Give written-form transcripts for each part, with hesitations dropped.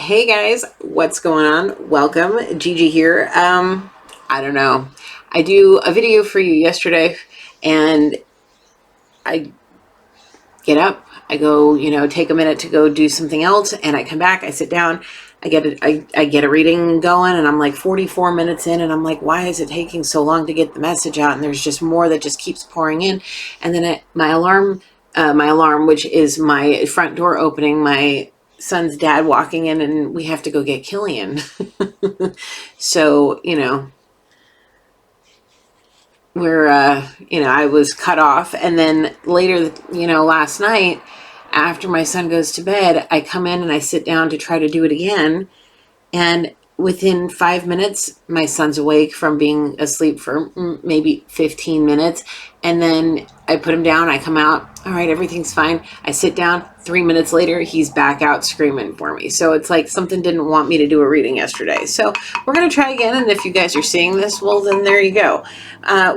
Hey guys, what's going on? Welcome, Gigi here. I don't know. I do a video for you yesterday and I get up, I go, take a minute to go do something else, and I come back, I sit down, I get a reading going, and I'm like 44 minutes in, and I'm like, why is it taking so long to get the message out? And there's just more that just keeps pouring in. And then my alarm, which is my front door opening, my son's dad walking in, and we have to go get Killian. So, I was cut off. And then later, last night, after my son goes to bed, I come in and I sit down to try to do it again. And within 5 minutes, my son's awake from being asleep for maybe 15 minutes. And then I put him down, I come out, all right, everything's fine. I sit down, 3 minutes later, he's back out screaming for me. So it's like something didn't want me to do a reading yesterday. So we're going to try again. And if you guys are seeing this, well, then there you go.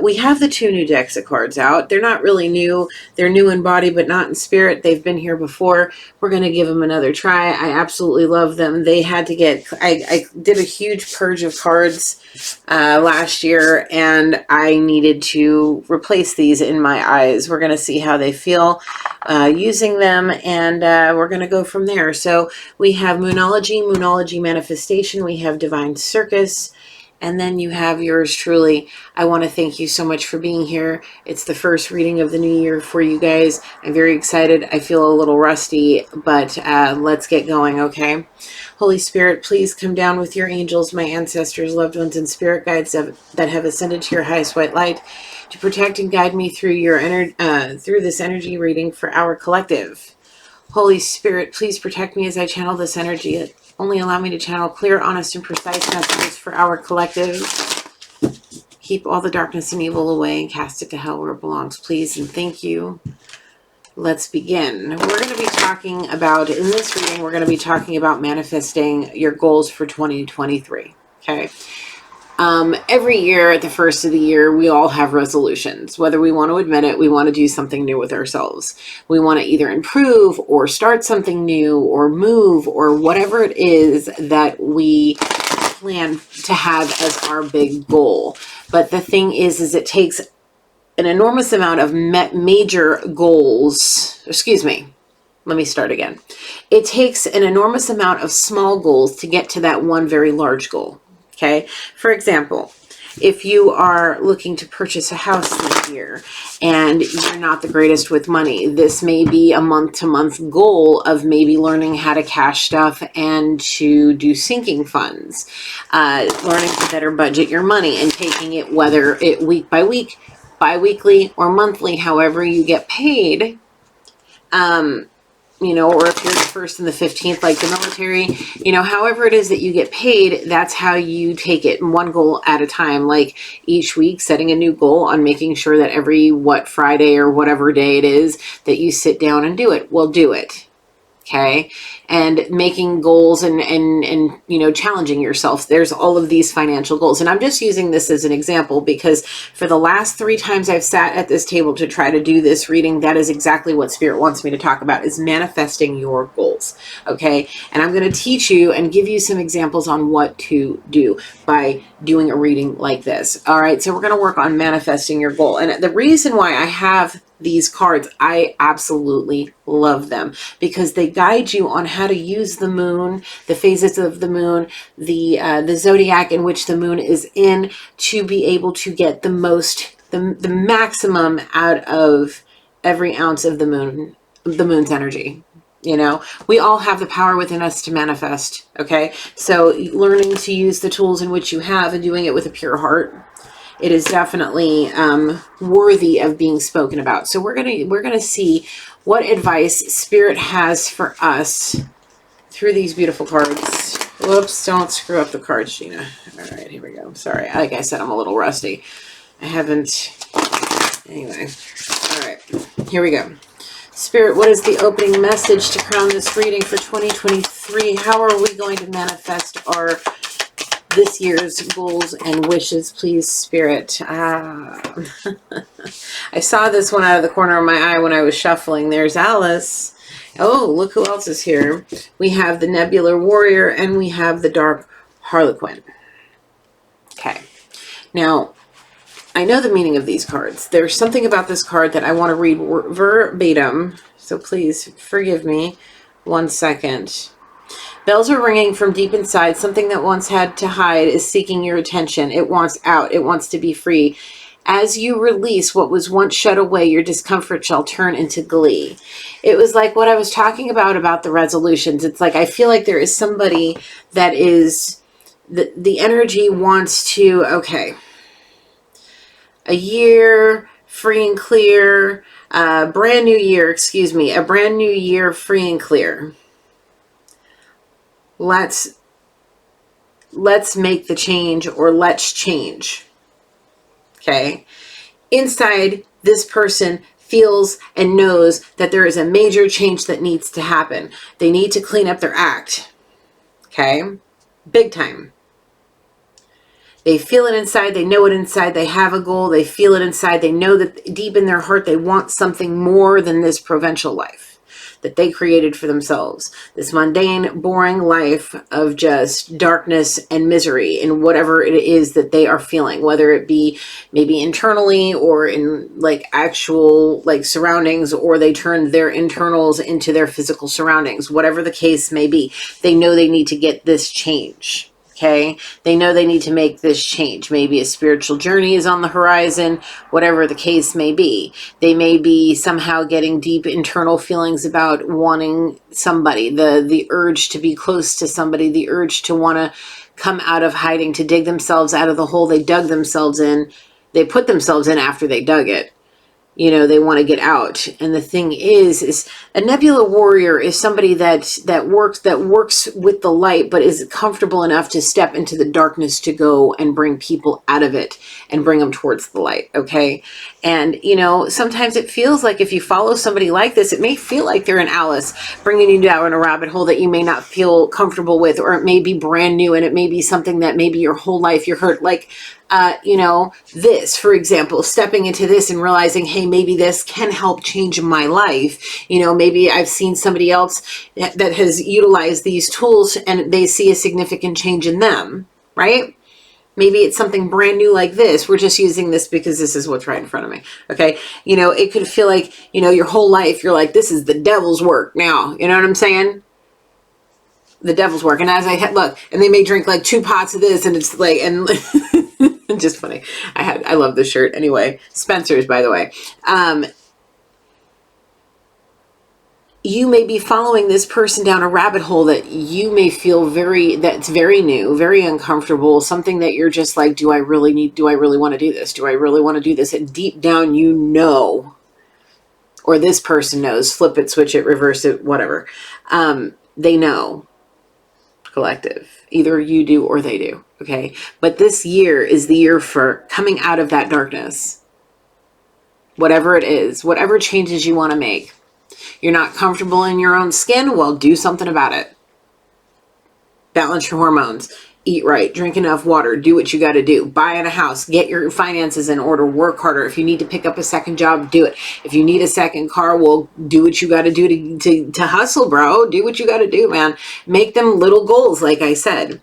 We have the 2 new decks of cards out. They're not really new. They're new in body, but not in spirit. They've been here before. We're going to give them another try. I absolutely love them. They had to get, I did a huge purge of cards last year, and I needed to replace these in my eyes. We're going to see how they feel using them, and we're going to go from there. So we have Moonology Manifestation, we have Divine Circus, and then you have yours truly. I want to thank you so much for being here. It's the first reading of the new year for you guys. I'm very excited. I feel a little rusty, but let's get going, okay? Holy Spirit, please come down with your angels, my ancestors, loved ones, and spirit guides that have ascended to your highest white light to protect and guide me through through this energy reading for our collective. Holy Spirit, please protect me as I channel this energy. Only allow me to channel clear, honest, and precise messages for our collective. Keep all the darkness and evil away and cast it to hell where it belongs, please, and thank you. Let's begin. We're going to be talking about, in this reading, we're going to be talking about manifesting your goals for 2023, okay? Every year at the first of the year, we all have resolutions. Whether we want to admit it, we want to do something new with ourselves. We want to either improve or start something new or move or whatever it is that we plan to have as our big goal. But the thing is it takes an enormous amount of major goals. Excuse me. Let me start again. It takes an enormous amount of small goals to get to that one very large goal. Okay. For example, if you are looking to purchase a house this year and you're not the greatest with money, this may be a month-to-month goal of maybe learning how to cash stuff and to do sinking funds, learning to better budget your money and taking it, whether it week by week, bi-weekly, or monthly, however you get paid. Or if you're the 1st and the 15th, like the military, however it is that you get paid, that's how you take it one goal at a time. Like each week, setting a new goal on making sure that every, Friday or whatever day it is that you sit down and do it. Well, do it. Okay. And making goals and challenging yourself. There's all of these financial goals. And I'm just using this as an example because for the last 3 times I've sat at this table to try to do this reading, that is exactly what Spirit wants me to talk about, is manifesting your goals. Okay. And I'm going to teach you and give you some examples on what to do by doing a reading like this. All right. So we're going to work on manifesting your goal. And the reason why I have these cards, I absolutely love them because they guide you on how to use the moon, the phases of the moon, the zodiac in which the moon is in, to be able to get the maximum out of every ounce of the moon's energy. We all have the power within us to manifest. Okay. So learning to use the tools in which you have and doing it with a pure heart, it is definitely worthy of being spoken about. So we're gonna see what advice Spirit has for us through these beautiful cards. Whoops! Don't screw up the cards, Gina. All right, here we go. Sorry, like I said, I'm a little rusty. I haven't. Anyway, all right, here we go. Spirit, what is the opening message to crown this reading for 2023? How are we going to manifest this year's goals and wishes, please, Spirit? I saw this one out of the corner of my eye when I was shuffling. There's Alice. Oh, look who else is here. We have the Nebular Warrior and we have the Dark Harlequin. Okay. Now, I know the meaning of these cards. There's something about this card that I want to read verbatim. So please forgive me 1 second. Bells are ringing from deep inside. Something that once had to hide is seeking your attention. It wants out. It wants to be free. As you release what was once shut away, your discomfort shall turn into glee. It was like what I was talking about the resolutions. It's like I feel like there is somebody that is, the energy wants to, okay, a year free and clear, brand new year, excuse me, a brand new year free and clear. Let's make the change, or let's change. Okay. Inside, this person feels and knows that there is a major change that needs to happen. They need to clean up their act. Okay. Big time. They feel it inside. They know it inside. They have a goal. They feel it inside. They know that deep in their heart, they want something more than this provincial life that they created for themselves. This mundane, boring life of just darkness and misery in whatever it is that they are feeling, whether it be maybe internally or in like actual like surroundings, or they turn their internals into their physical surroundings, whatever the case may be. They know they need to get this change. Okay, they know they need to make this change. Maybe a spiritual journey is on the horizon, whatever the case may be. They may be somehow getting deep internal feelings about wanting somebody, the urge to be close to somebody, the urge to want to come out of hiding, to dig themselves out of the hole they dug themselves in. They put themselves in after they dug it. You know, they want to get out. And the thing is a Nebula Warrior is somebody that works with the light, but is comfortable enough to step into the darkness to go and bring people out of it and bring them towards the light. Okay. And, you know, sometimes it feels like if you follow somebody like this, it may feel like they're an Alice bringing you down a rabbit hole that you may not feel comfortable with, or it may be brand new, and it may be something that maybe your whole life you're hurt. Like, you know, this, for example, stepping into this and realizing, hey, maybe this can help change my life. You know, maybe I've seen somebody else that has utilized these tools and they see a significant change in them, right? Maybe it's something brand new like this. We're just using this because this is what's right in front of me. Okay. You know, it could feel like, you know, your whole life, you're like, this is the devil's work now. You know what I'm saying? The devil's work. And as I look, and they may drink like 2 pots of this, and it's like, and just funny. I love this shirt anyway. Spencer's, by the way. You may be following this person down a rabbit hole that you may feel that's very new, very uncomfortable, something that you're just like, do I really want to do this? Do I really want to do this? And deep down, you know, or this person knows, flip it, switch it, reverse it, whatever. They know. Collective. Either you do or they do. Okay. But this year is the year for coming out of that darkness. Whatever it is, whatever changes you want to make. You're not comfortable in your own skin? Well, do something about it. Balance your hormones. Eat right. Drink enough water. Do what you got to do. Buy a house. Get your finances in order. Work harder. If you need to pick up a second job, do it. If you need a second car, well, do what you got to do to hustle, bro. Do what you got to do, man. Make them little goals, like I said.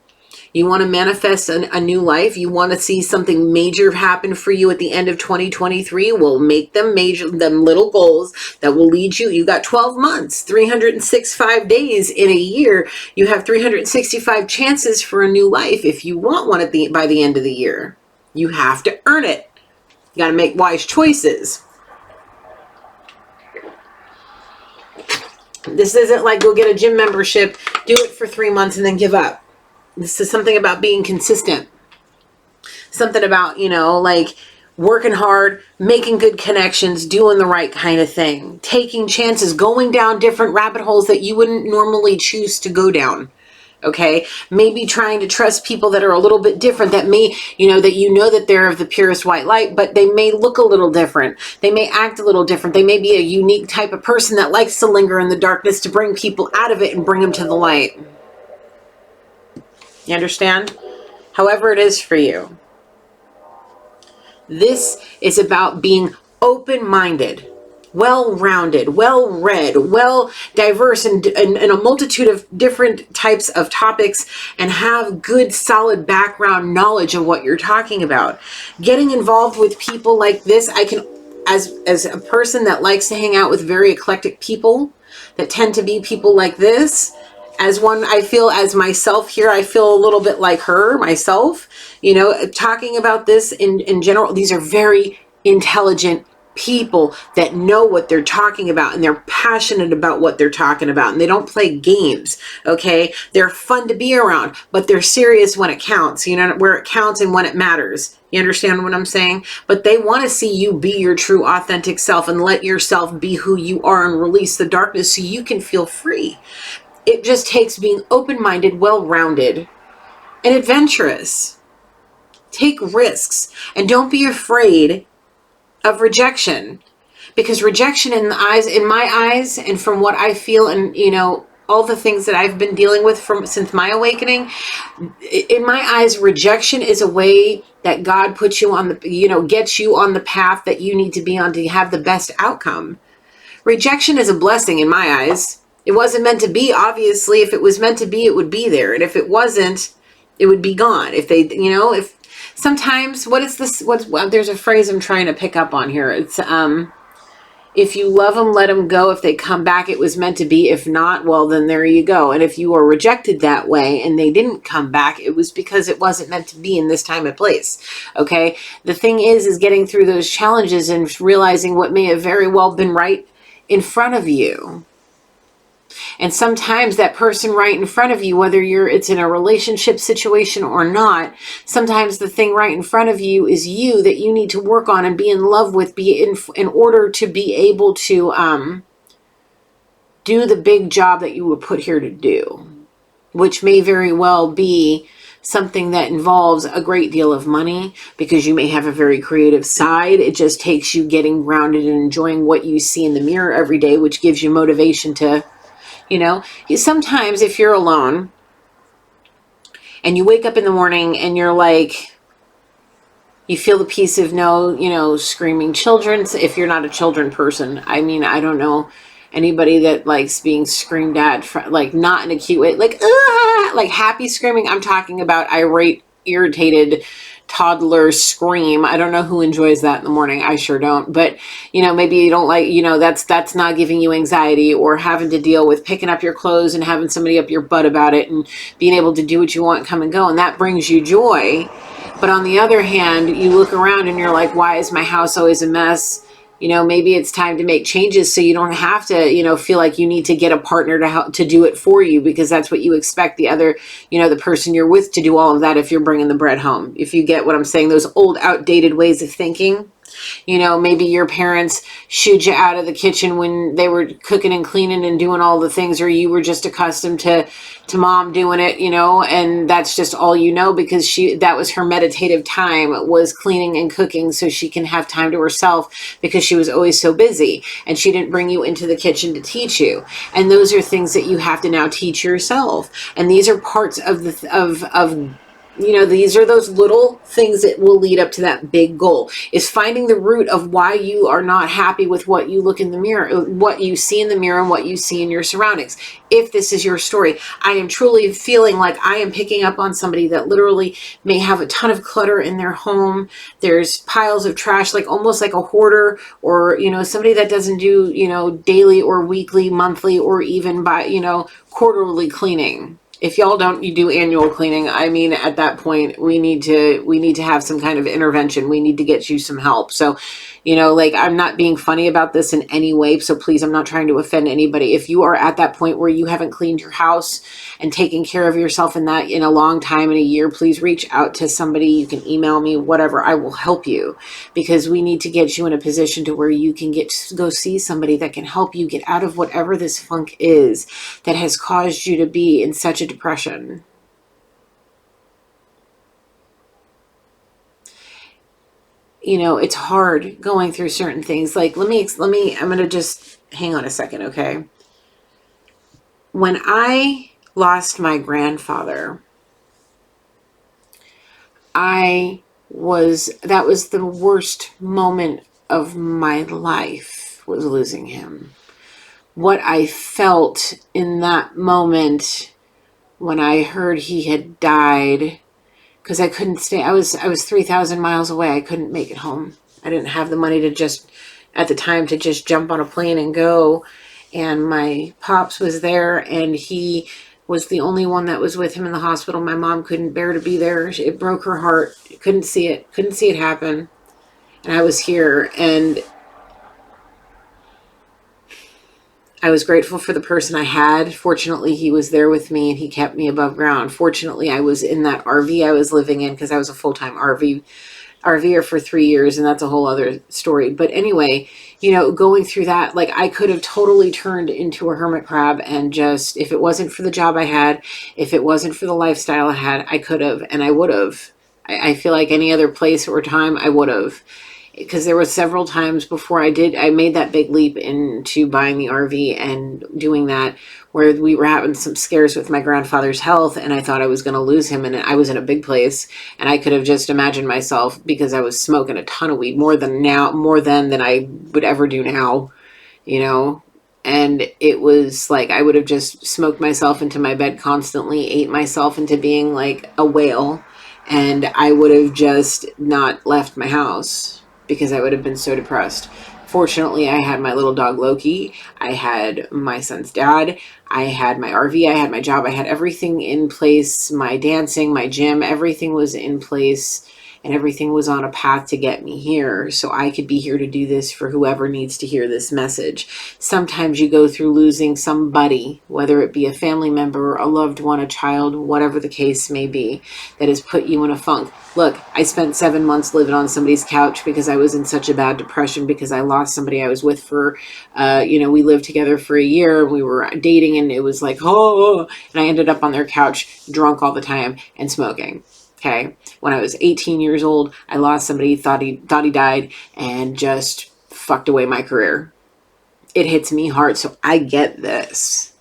You want to manifest a new life. You want to see something major happen for you at the end of 2023. Well, make them little goals that will lead you. You got 12 months, 365 days in a year. You have 365 chances for a new life. If you want one by the end of the year, you have to earn it. You got to make wise choices. This isn't like go get a gym membership, do it for 3 months and then give up. This is something about being consistent. Something about, you know, like working hard, making good connections, doing the right kind of thing, taking chances, going down different rabbit holes that you wouldn't normally choose to go down. Okay. Maybe trying to trust people that are a little bit different, that may, you know that they're of the purest white light, but they may look a little different. They may act a little different. They may be a unique type of person that likes to linger in the darkness to bring people out of it and bring them to the light. You understand? However it is for you. This is about being open-minded. well-rounded, well-read, well diverse, and a multitude of different types of topics, and have good solid background knowledge of what you're talking about. Getting involved with people like this, I can, as a person that likes to hang out with very eclectic people that tend to be people like this, as one, I feel as myself here, I feel a little bit like her myself, talking about this in general. These are very intelligent people that know what they're talking about, and they're passionate about what they're talking about, and they don't play games. Okay, they're fun to be around, but they're serious when it counts, where it counts and when it matters. You understand what I'm saying? But they want to see you be your true authentic self, and let yourself be who you are, and release the darkness so you can feel free. It just takes being open-minded, well-rounded, and adventurous. Take risks, and don't be afraid of rejection, because rejection in my eyes, and from what I feel, and all the things that I've been dealing with since my awakening, in my eyes, rejection is a way that God puts you on gets you on the path that you need to be on to have the best outcome. Rejection is a blessing in my eyes. It wasn't meant to be, obviously. If it was meant to be, it would be there, and if it wasn't, it would be gone. If they, if sometimes, there's a phrase I'm trying to pick up on here. It's, if you love them, let them go. If they come back, it was meant to be. If not, well, then there you go. And if you were rejected that way and they didn't come back, it was because it wasn't meant to be in this time and place. Okay. The thing is getting through those challenges and realizing what may have very well been right in front of you. And sometimes that person right in front of you, whether it's in a relationship situation or not, sometimes the thing right in front of you is you that you need to work on and be in love with, in order to be able to do the big job that you were put here to do, which may very well be something that involves a great deal of money, because you may have a very creative side. It just takes you getting grounded and enjoying what you see in the mirror every day, which gives you motivation to, sometimes if you're alone and you wake up in the morning and you're like, you feel the peace of no, screaming children. If you're not a children person, I mean, I don't know anybody that likes being screamed at, like not in a cute way, like happy screaming. I'm talking about irate, irritated toddler scream. I don't know who enjoys that in the morning. I sure don't. But, maybe you don't like, that's not giving you anxiety, or having to deal with picking up your clothes and having somebody up your butt about it and being able to do what you want, come and go. And that brings you joy. But on the other hand, you look around and you're like, why is my house always a mess? Maybe it's time to make changes so you don't have to, feel like you need to get a partner to help to do it for you, because that's what you expect the other, the person you're with to do all of that if you're bringing the bread home. If you get what I'm saying, those old outdated ways of thinking. Maybe your parents shooed you out of the kitchen when they were cooking and cleaning and doing all the things, or you were just accustomed to mom doing it, and that's just all because that was her meditative time, was cleaning and cooking, so she can have time to herself, because she was always so busy, and she didn't bring you into the kitchen to teach you. And those are things that you have to now teach yourself. And these are parts of these are those little things that will lead up to that big goal, is finding the root of why you are not happy with what you look in the mirror, what you see in the mirror, and what you see in your surroundings. If this is your story, I am truly feeling like I am picking up on somebody that literally may have a ton of clutter in their home. There's piles of trash, like almost like a hoarder, or, somebody that doesn't do, daily or weekly, monthly, or even by, quarterly cleaning. If y'all don't, you do annual cleaning, I mean, at that point, we need to have some kind of intervention. We need to get you some help. So, I'm not being funny about this in any way. So please, I'm not trying to offend anybody. If you are at that point where you haven't cleaned your house and taken care of yourself in a long time, in a year, please reach out to somebody. You can email me, whatever. I will help you, because we need to get you in a position to where you can go see somebody that can help you get out of whatever this funk is that has caused you to be in such a depression. It's hard going through certain things. Like, I'm going to just hang on a second. Okay. When I lost my grandfather, that was the worst moment of my life, was losing him. What I felt in that moment when I heard he had died, because I couldn't stay. I was 3,000 miles away. I couldn't make it home. I didn't have the money to just, at the time, to just jump on a plane and go. And my pops was there, and he was the only one that was with him in the hospital. My mom couldn't bear to be there. It broke her heart. Couldn't see it happen. And I was here, and I was grateful for the person I had. Fortunately, he was there with me and he kept me above ground. Fortunately, I was in that RV I was living in, because I was a full-time RVer for 3 years, and that's a whole other story. But anyway, going through that, like, I could have totally turned into a hermit crab and just, if it wasn't for the job I had, if it wasn't for the lifestyle I had, I could have, and I would have. I feel like any other place or time, I would have. Because there were several times before I made that big leap into buying the RV and doing that, where we were having some scares with my grandfather's health, and I thought I was going to lose him, and I was in a big place, and I could have just imagined myself, because I was smoking a ton of weed, more then than I would ever do now, and it was like I would have just smoked myself into my bed constantly, ate myself into being like a whale, and I would have just not left my house, because I would have been so depressed. Fortunately, I had my little dog Loki. I had my son's dad. I had my RV. I had my job. I had everything in place. My dancing, my gym, everything was in place, and everything was on a path to get me here, so I could be here to do this for whoever needs to hear this message. Sometimes you go through losing somebody, whether it be a family member, a loved one, a child, whatever the case may be, that has put you in a funk. Look, I spent 7 months living on somebody's couch because I was in such a bad depression, because I lost somebody I was with for, we lived together for a year, and we were dating, and it was like, oh, and I ended up on their couch, drunk all the time, and smoking. Okay. When I was 18 years old, I lost somebody, thought he died, and just fucked away my career. It hits me hard, so I get this.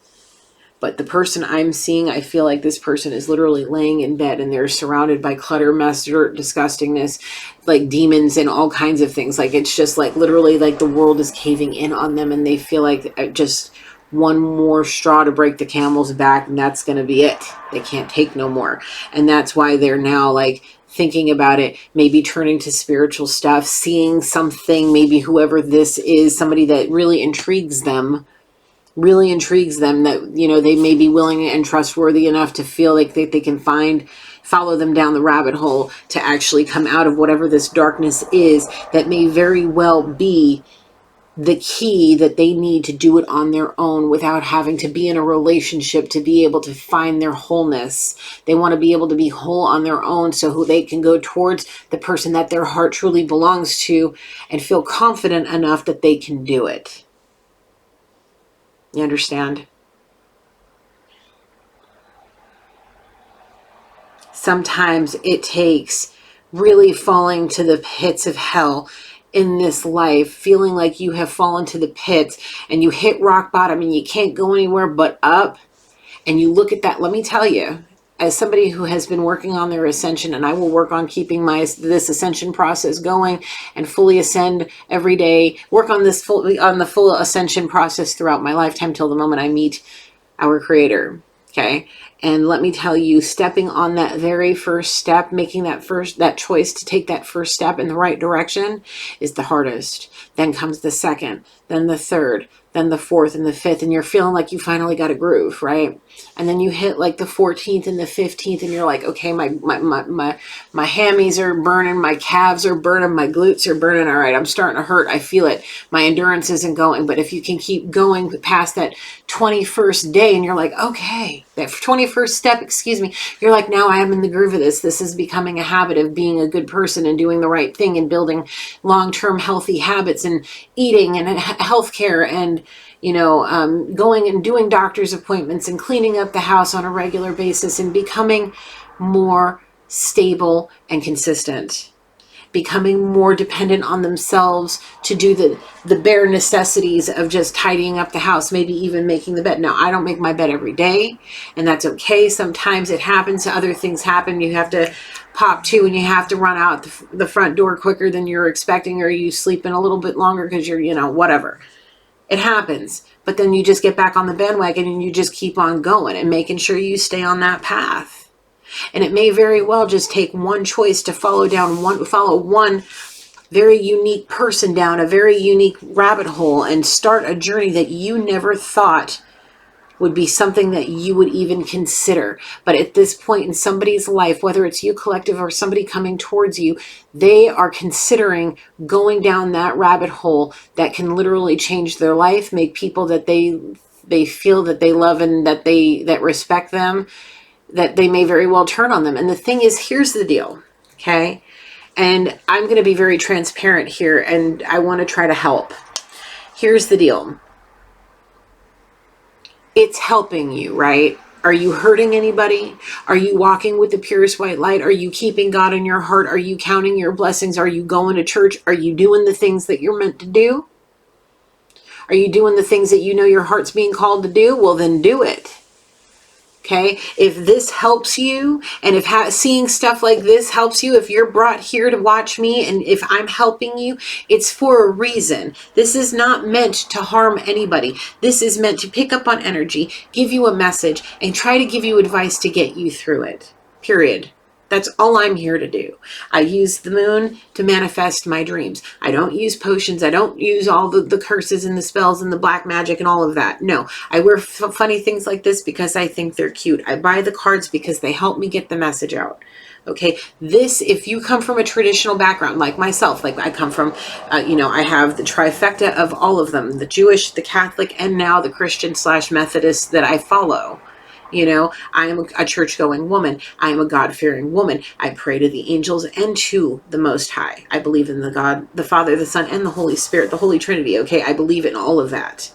But the person I'm seeing, I feel like this person is literally laying in bed, and they're surrounded by clutter, mess, dirt, disgustingness, like demons and all kinds of things. Like, it's just like literally like the world is caving in on them, and they feel like just one more straw to break the camel's back, and that's going to be it. They can't take no more. And that's why they're now like thinking about it, maybe turning to spiritual stuff, seeing something, maybe whoever this is, somebody that really intrigues them, that, they may be willing and trustworthy enough to feel like they can follow them down the rabbit hole to actually come out of whatever this darkness is, that may very well be the key that they need to do it on their own without having to be in a relationship to be able to find their wholeness. They want to be able to be whole on their own, so they can go towards the person that their heart truly belongs to and feel confident enough that they can do it. You understand? Sometimes it takes really falling to the pits of hell in this life, feeling like you have fallen to the pits and you hit rock bottom and you can't go anywhere but up, and you look at that. Let me tell you, as somebody who has been working on their ascension, and I will work on keeping this ascension process going and fully ascend every day, work on the full ascension process throughout my lifetime till the moment I meet our Creator. Okay. And let me tell you, stepping on that very first step, making that choice to take that first step in the right direction is the hardest. Then comes the second, then the third, then the fourth and the fifth, and you're feeling like you finally got a groove, right? And then you hit like the 14th and the 15th, and you're like, okay, my hammies are burning, my calves are burning, my glutes are burning. All right, I'm starting to hurt. I feel it. My endurance isn't going. But if you can keep going past that 21st day, and you're like, okay, that 21st step, you're like, now I am in the groove of this. This is becoming a habit of being a good person and doing the right thing and building long-term healthy habits and eating and healthcare and going and doing doctor's appointments and cleaning up the house on a regular basis and becoming more stable and consistent, becoming more dependent on themselves to do the bare necessities of just tidying up the house, maybe even making the bed. Now, I don't make my bed every day, and that's okay. Sometimes it happens, other things happen. You have to pop to, and you have to run out the front door quicker than you're expecting, or you sleep in a little bit longer because you're, whatever. It happens. But then you just get back on the bandwagon and you just keep on going and making sure you stay on that path. And it may very well just take one choice to follow one very unique person down a very unique rabbit hole and start a journey that you never thought would be something that you would even consider. But at this point in somebody's life, whether it's you collective or somebody coming towards you, they are considering going down that rabbit hole that can literally change their life, make people that they feel that they love and that respect them, that they may very well turn on them. And the thing is, here's the deal, okay? And I'm going to be very transparent here, and I want to try to help. Here's the deal. It's helping you, right? Are you hurting anybody? Are you walking with the purest white light? Are you keeping God in your heart? Are you counting your blessings? Are you going to church? Are you doing the things that you're meant to do? Are you doing the things that you know your heart's being called to do? Well, then do it. Okay, if this helps you, and if seeing stuff like this helps you, if you're brought here to watch me, and if I'm helping you, it's for a reason. This is not meant to harm anybody. This is meant to pick up on energy, give you a message, and try to give you advice to get you through it. Period. That's all I'm here to do. I use the moon to manifest my dreams. I don't use potions. I don't use all the curses and the spells and the black magic and all of that. No, I wear funny things like this because I think they're cute. I buy the cards because they help me get the message out. Okay, this, if you come from a traditional background like myself, like I come from, I have the trifecta of all of them, the Jewish, the Catholic, and now the Christian / Methodist that I follow. I am a church-going woman. I am a God-fearing woman. I pray to the angels and to the Most High. I believe in the God, the Father, the Son, and the Holy Spirit, the Holy Trinity. Okay, I believe in all of that.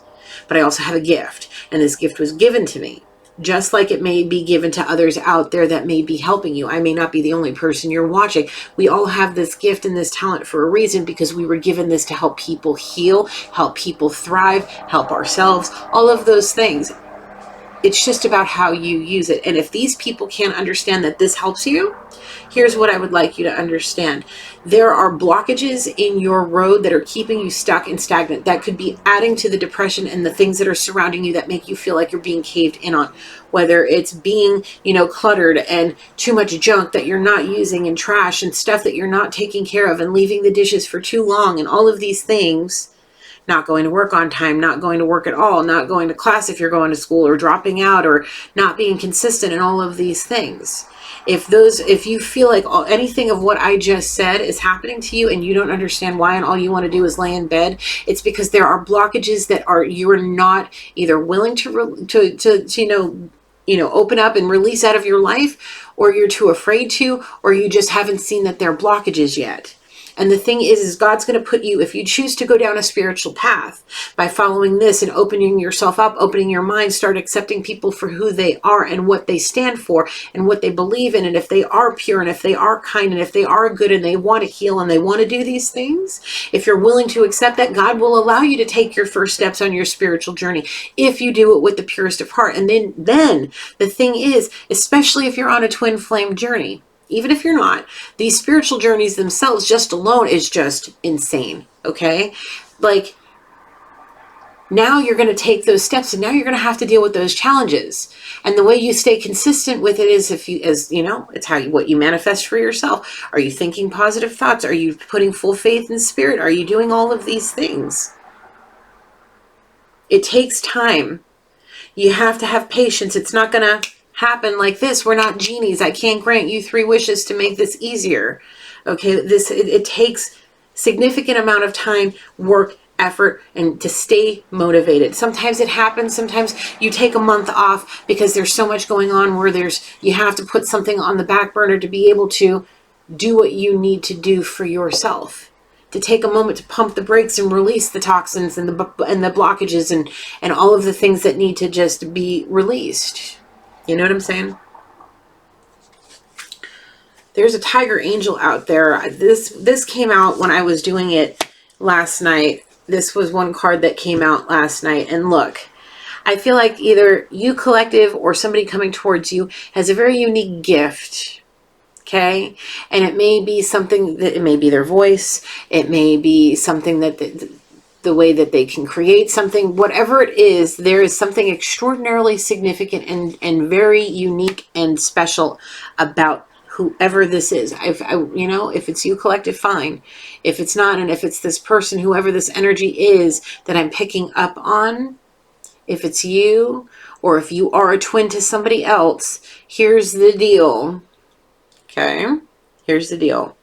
But I also have a gift, and this gift was given to me, just like it may be given to others out there that may be helping you. I may not be the only person you're watching. We all have this gift and this talent for a reason, because we were given this to help people heal, help people thrive, help ourselves, all of those things. It's just about how you use it. And if these people can't understand that this helps you, here's what I would like you to understand. There are blockages in your road that are keeping you stuck and stagnant. That could be adding to the depression and the things that are surrounding you that make you feel like you're being caved in on. Whether it's being, cluttered and too much junk that you're not using and trash and stuff that you're not taking care of and leaving the dishes for too long and all of these things. Not going to work on time, not going to work at all, not going to class if you're going to school, or dropping out, or not being consistent in all of these things. If you feel like anything of what I just said is happening to you and you don't understand why, and all you want to do is lay in bed, it's because there are blockages that you're not either willing to open up and release out of your life, or you're too afraid to, or you just haven't seen that they're blockages yet. And the thing is God's going to put you, if you choose to go down a spiritual path by following this and opening yourself up, opening your mind, start accepting people for who they are and what they stand for and what they believe in. And if they are pure, and if they are kind, and if they are good, and they want to heal, and they want to do these things, if you're willing to accept that, God will allow you to take your first steps on your spiritual journey if you do it with the purest of heart. And then the thing is, especially if you're on a twin flame journey, even if you're not, these spiritual journeys themselves just alone is just insane, okay? Like, now you're going to take those steps, and now you're going to have to deal with those challenges. And the way you stay consistent with it is it's what you manifest for yourself. Are you thinking positive thoughts? Are you putting full faith in spirit? Are you doing all of these things? It takes time. You have to have patience. It's not going to happen like this. We're not genies. I can't grant you 3 wishes to make this easier. Okay, it takes significant amount of time, work, effort, and to stay motivated. Sometimes it happens. Sometimes you take a month off because there's so much going on where you have to put something on the back burner to be able to do what you need to do for yourself. To take a moment to pump the brakes and release the toxins and the blockages and all of the things that need to just be released. You know what I'm saying? There's a tiger angel out there. This came out when I was doing it last night. This was one card that came out last night. And look, I feel like either you collective or somebody coming towards you has a very unique gift. Okay? And it may be something that, it may be their voice. It may be something that the way that they can create something, whatever it is, there is something extraordinarily significant and very unique and special about whoever this is. If it's you, collective, fine. If it's not, and if it's this person, whoever this energy is that I'm picking up on, if it's you, or if you are a twin to somebody else, here's the deal. Okay? Here's the deal.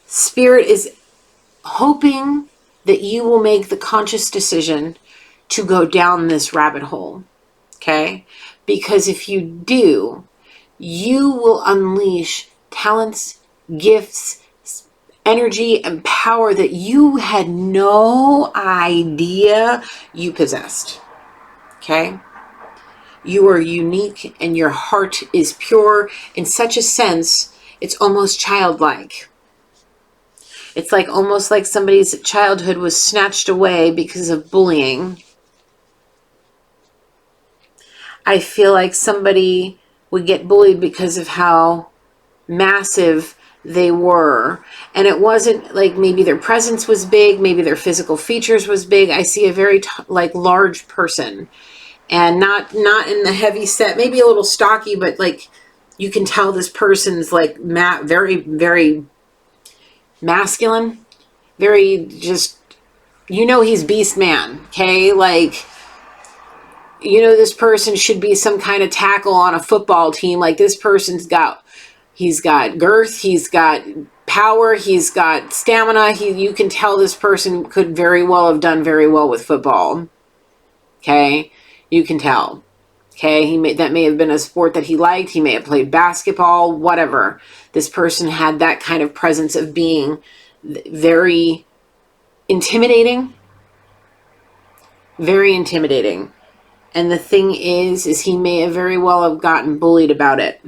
Spirit is hoping that you will make the conscious decision to go down this rabbit hole. Okay? Because if you do, you will unleash talents, gifts, energy, and power that you had no idea you possessed. Okay? You are unique and your heart is pure in such a sense, it's almost childlike. It's like almost like somebody's childhood was snatched away because of bullying. I feel like somebody would get bullied because of how massive they were. And it wasn't like maybe their presence was big, maybe their physical features was big. I see a very large person, and not in the heavy set, maybe a little stocky, but like you can tell this person's like very, very masculine, very just, he's beast man. Okay. Like, this person should be some kind of tackle on a football team. Like this person's he's got girth, he's got power, he's got stamina. You can tell this person could very well have done very well with football. Okay. You can tell. Okay. That may have been a sport that he liked. He may have played basketball, whatever. This person had that kind of presence of being very intimidating. Very intimidating. And the thing is he may have very well have gotten bullied about it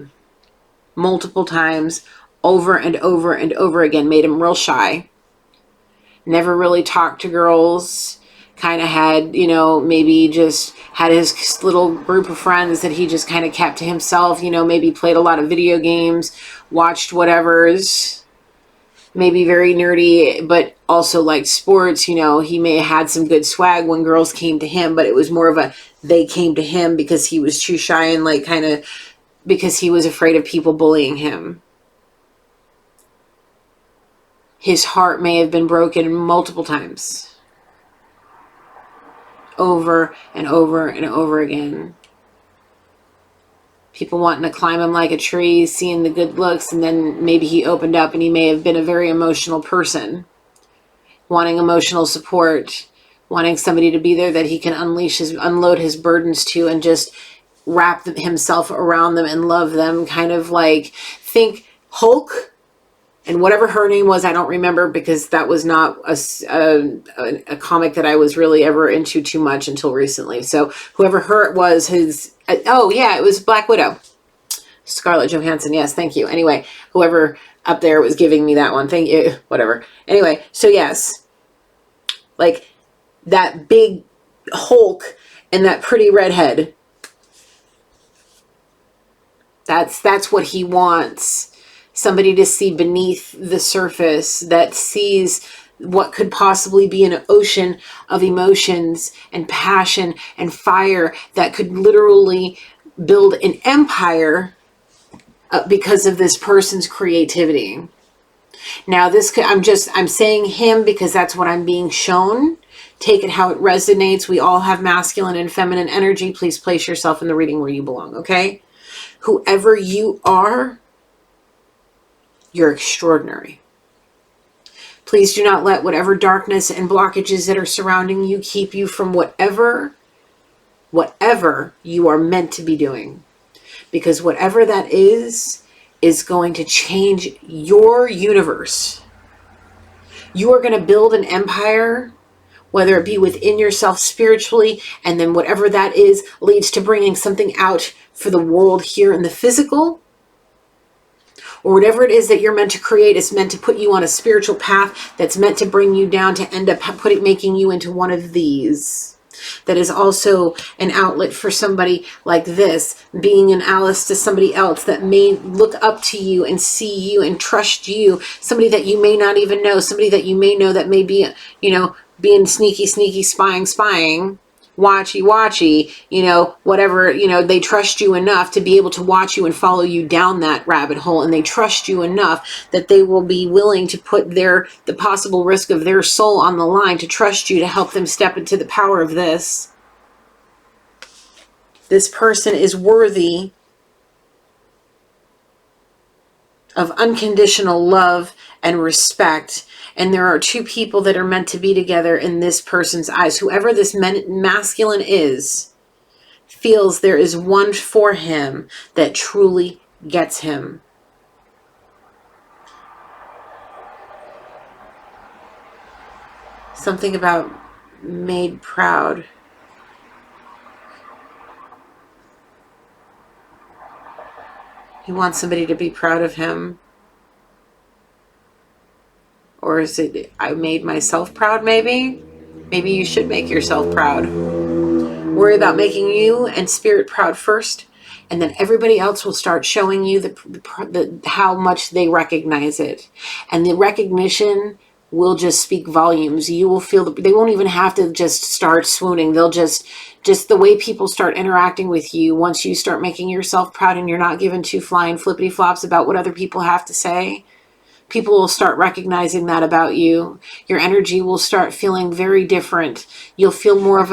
multiple times, over and over and over again, made him real shy. Never really talked to girls. Kind of had, maybe just had his little group of friends that he just kind of kept to himself. Maybe played a lot of video games, watched whatevers. Maybe very nerdy, but also liked sports. He may have had some good swag when girls came to him, but it was more of they came to him because he was too shy and because he was afraid of people bullying him. His heart may have been broken multiple times. Over and over and over again. People wanting to climb him like a tree, seeing the good looks, and then maybe he opened up and he may have been a very emotional person. Wanting emotional support. Wanting somebody to be there that he can unload his burdens to and just wrap himself around them and love them. Kind of like, think Hulk. And whatever her name was, I don't remember because that was not a comic that I was really ever into too much until recently. So whoever her it was, it was Black Widow. Scarlett Johansson, yes, thank you. Anyway, whoever up there was giving me that one, thank you, whatever. Anyway, so yes, like that big Hulk and that pretty redhead. That's what he wants. Somebody to see beneath the surface, that sees what could possibly be an ocean of emotions and passion and fire that could literally build an empire because of this person's creativity. Now I'm saying him because that's what I'm being shown. Take it how it resonates. We all have masculine and feminine energy. Please place yourself in the reading where you belong, okay? Whoever you are, you're extraordinary. Please do not let whatever darkness and blockages that are surrounding you keep you from whatever you are meant to be doing. Because whatever that is going to change your universe. You are going to build an empire, whether it be within yourself spiritually, and then whatever that is leads to bringing something out for the world here in the physical. Or whatever it is that you're meant to create is meant to put you on a spiritual path that's meant to bring you down to end up making you into one of these. That is also an outlet for somebody like this, being an Alice to somebody else that may look up to you and see you and trust you. Somebody that you may not even know, somebody that you may know that may be, being sneaky, sneaky, spying, spying, watchy, watchy, whatever, they trust you enough to be able to watch you and follow you down that rabbit hole. And they trust you enough that they will be willing to put the possible risk of their soul on the line to trust you to help them step into the power of this. This person is worthy of unconditional love and respect. And there are two people that are meant to be together in this person's eyes. Whoever this masculine is feels there is one for him that truly gets him. Something about made proud. He wants somebody to be proud of him. Or is it, I made myself proud, maybe? Maybe you should make yourself proud. Worry about making you and spirit proud first, and then everybody else will start showing you how much they recognize it. And the recognition will just speak volumes. You will feel they won't even have to just start swooning. They'll just the way people start interacting with you once you start making yourself proud and you're not giving two flying flippity flops about what other people have to say. People will start recognizing that about you. Your energy will start feeling very different. You'll feel more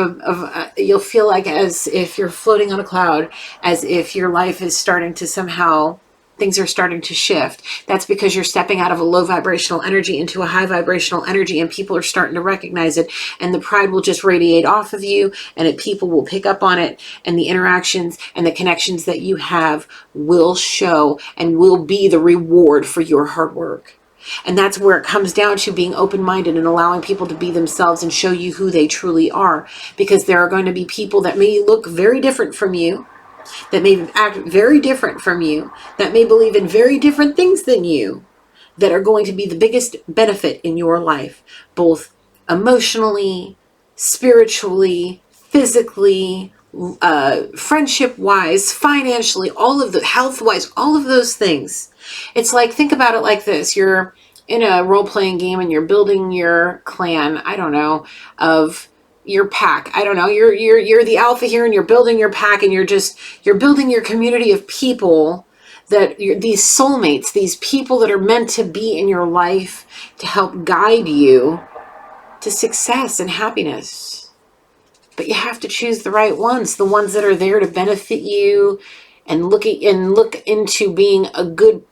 you'll feel like as if you're floating on a cloud, as if your life is starting to somehow, things are starting to shift. That's because you're stepping out of a low vibrational energy into a high vibrational energy, and people are starting to recognize it, and the pride will just radiate off of you, and people will pick up on it, and the interactions and the connections that you have will show and will be the reward for your hard work. And that's where it comes down to being open-minded and allowing people to be themselves and show you who they truly are, because there are going to be people that may look very different from you, that may act very different from you, that may believe in very different things than you, that are going to be the biggest benefit in your life, both emotionally, spiritually, physically, friendship-wise, financially, all of the health-wise, all of those things. It's like, think about it like this. You're in a role-playing game and you're building your clan, I don't know, of your pack. I don't know. You're the alpha here, and you're building your pack, and you're building your community of people that these soulmates, these people that are meant to be in your life to help guide you to success and happiness. But you have to choose the right ones, the ones that are there to benefit you and look into being a good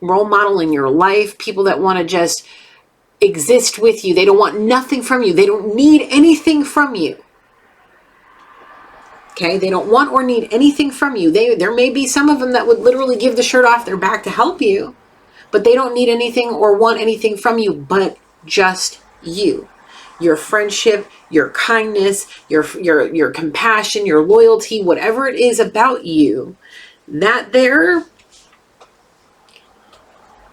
role model in your life. People that want to just exist with you. They don't want nothing from you. They don't need anything from you. Okay? They don't want or need anything from you. There may be some of them that would literally give the shirt off their back to help you, but they don't need anything or want anything from you but just you. Your friendship, your kindness, your compassion, your loyalty, whatever it is about you,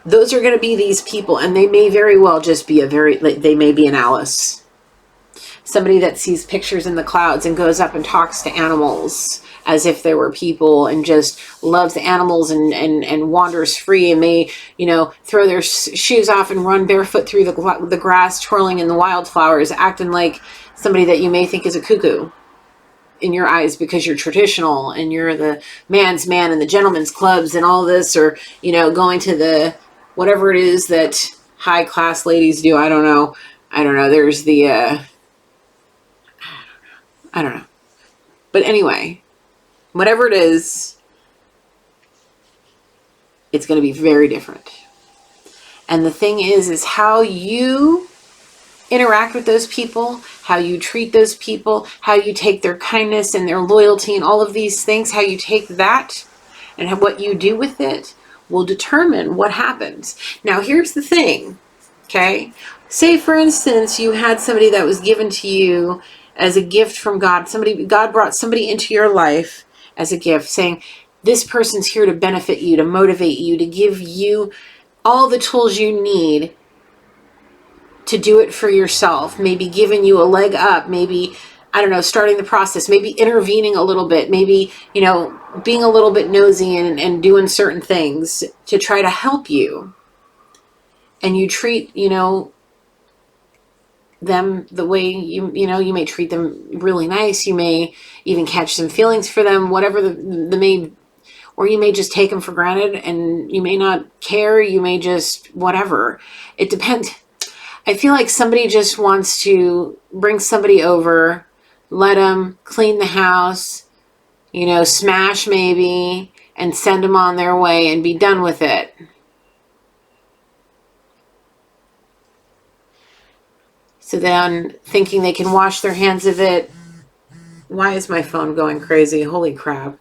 those are going to be these people, and they may very well just be they may be an Alice. Somebody that sees pictures in the clouds and goes up and talks to animals as if they were people, and just loves animals and wanders free, and may, throw their shoes off and run barefoot through the grass, twirling in the wildflowers, acting like somebody that you may think is a cuckoo in your eyes because you're traditional and you're the man's man and the gentleman's clubs and all this, or, going to the whatever it is that high class ladies do. I don't know. There's the, I don't know. But anyway, whatever it is, it's going to be very different. And the thing is how you interact with those people, how you treat those people, how you take their kindness and their loyalty and all of these things, how you take that and what you do with it will determine what happens. Now, here's the thing, okay? Say, for instance, you had somebody that was given to you as a gift from God. God brought somebody into your life as a gift, saying, this person's here to benefit you, to motivate you, to give you all the tools you need to do it for yourself. Maybe giving you a leg up, maybe, I don't know, starting the process, maybe intervening a little bit, maybe, being a little bit nosy and doing certain things to try to help you. And you treat, them the way you may treat them really nice. You may even catch some feelings for them, whatever the may, or you may just take them for granted and you may not care. You may just, whatever. It depends. I feel like somebody just wants to bring somebody over, let them clean the house, smash maybe, and send them on their way and be done with it. So then thinking they can wash their hands of it. Why is my phone going crazy? Holy crap.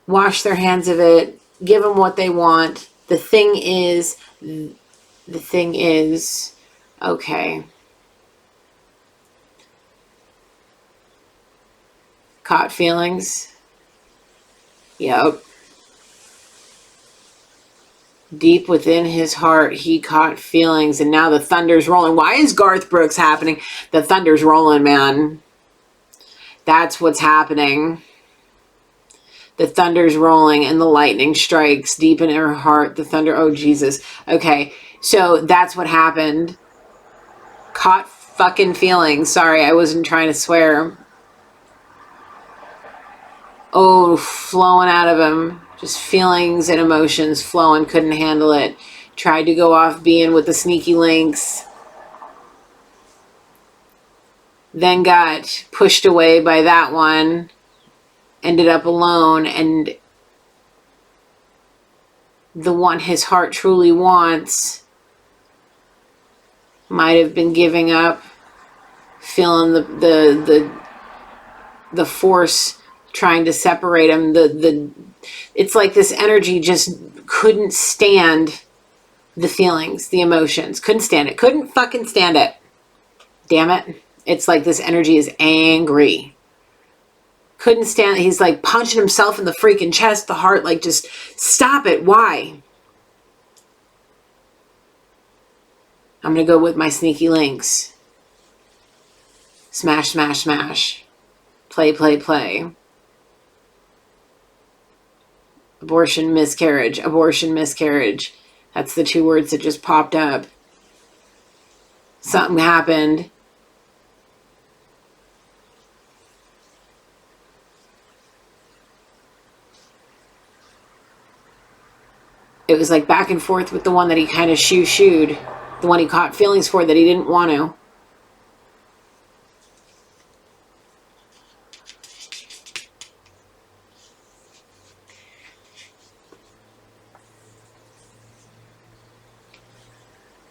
Wash their hands of it. Give them what they want. The thing is, okay. Caught feelings. Yep. Deep within his heart, he caught feelings, and now the thunder's rolling. Why is Garth Brooks happening? The thunder's rolling, man. That's what's happening. The thunder's rolling and the lightning strikes deep in her heart. The thunder, oh Jesus. Okay, so that's what happened. Caught fucking feelings. Sorry, I wasn't trying to swear. Oh, flowing out of him. Just feelings and emotions flowing. Couldn't handle it. Tried to go off being with the sneaky links. Then got pushed away by that one. Ended up alone. And the one his heart truly wants might have been giving up. Feeling the force trying to separate him. It's like this energy just couldn't stand the feelings, the emotions. Couldn't stand it. Couldn't fucking stand it. Damn it. It's like this energy is angry. Couldn't stand it. He's like punching himself in the freaking chest, the heart, like just stop it. Why? I'm going to go with my sneaky links. Smash, smash, smash. Play, play, play. Abortion, miscarriage. Abortion, miscarriage. That's the two words that just popped up. Something happened. It was like back and forth with the one that he kind of shooed. The one he caught feelings for that he didn't want to.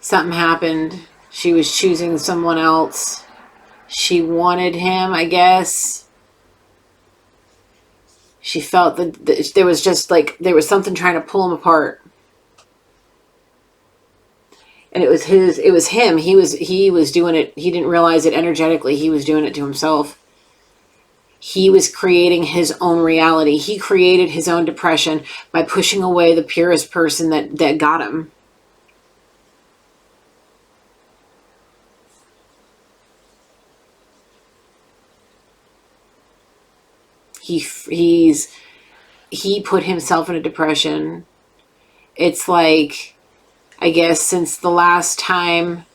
Something happened. She was choosing someone else. She wanted him, I guess. She felt that there was just like, there was something trying to pull him apart. And it was him. He was doing it. He didn't realize it energetically. He was doing it to himself. He was creating his own reality. He created his own depression by pushing away the purest person that got him. He put himself in a depression. It's like, I guess since the last time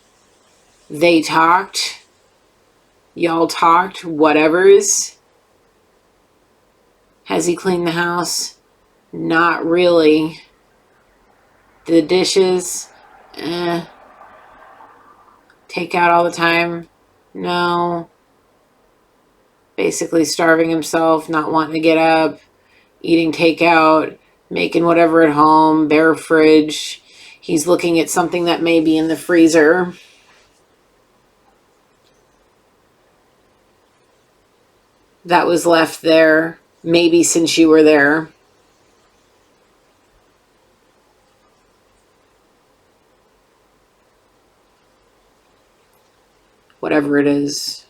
they talked, y'all talked, whatevers. Has he cleaned the house? Not really. The dishes? Take out all the time? No. Basically starving himself, not wanting to get up, eating takeout, making whatever at home, bare fridge. He's looking at something that may be in the freezer. That was left there, maybe since you were there. Whatever it is.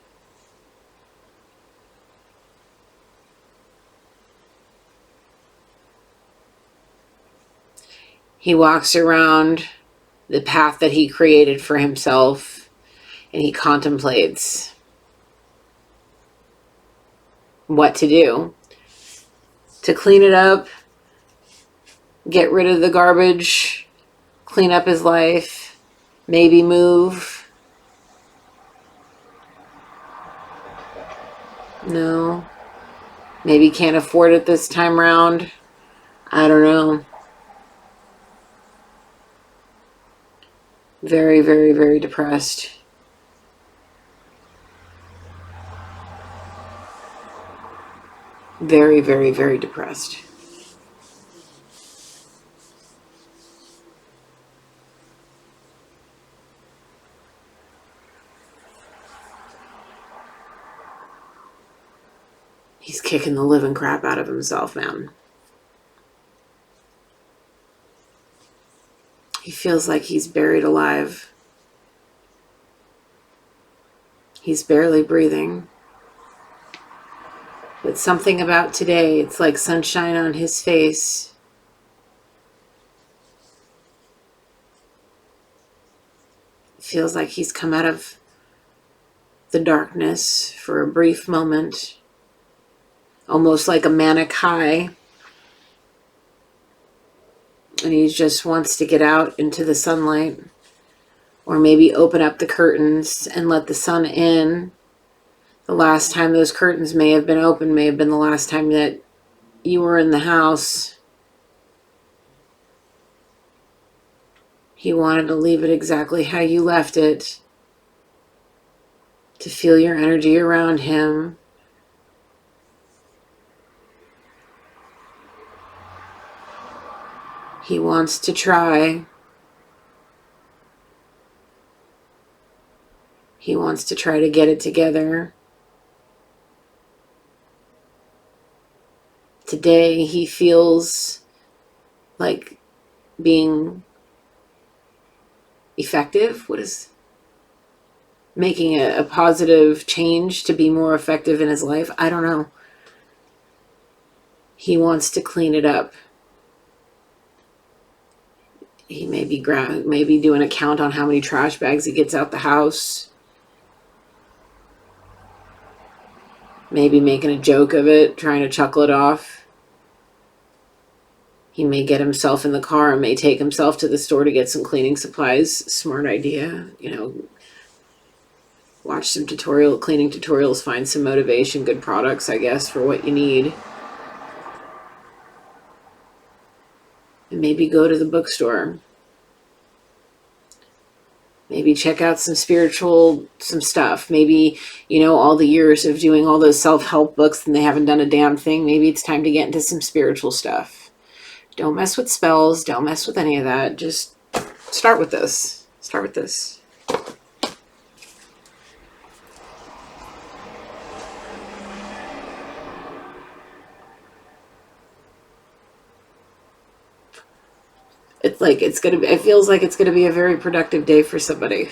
He walks around the path that he created for himself and he contemplates what to do. To clean it up, get rid of the garbage, clean up his life, maybe move, No. Maybe can't afford it this time round. I don't know. Very, very, very depressed. Very, very, very depressed. He's kicking the living crap out of himself, man. He feels like he's buried alive. He's barely breathing. But something about today, it's like sunshine on his face. It feels like he's come out of the darkness for a brief moment. Almost like a manic high. And he just wants to get out into the sunlight. Or maybe open up the curtains and let the sun in. The last time those curtains may have been open may have been the last time that you were in the house. He wanted to leave it exactly how you left it. To feel your energy around him. He wants to try. He wants to try to get it together. Today he feels like being effective. What is making a positive change to be more effective in his life? I don't know. He wants to clean it up. He may be doing a count on how many trash bags he gets out the house. Maybe making a joke of it, trying to chuckle it off. He may get himself in the car and may take himself to the store to get some cleaning supplies. Smart idea. Watch some cleaning tutorials, find some motivation, good products, I guess, for what you need. And maybe go to the bookstore. Maybe check out some stuff. Maybe, all the years of doing all those self-help books and they haven't done a damn thing. Maybe it's time to get into some spiritual stuff. Don't mess with spells. Don't mess with any of that. Just start with this. It feels like it's gonna be a very productive day for somebody.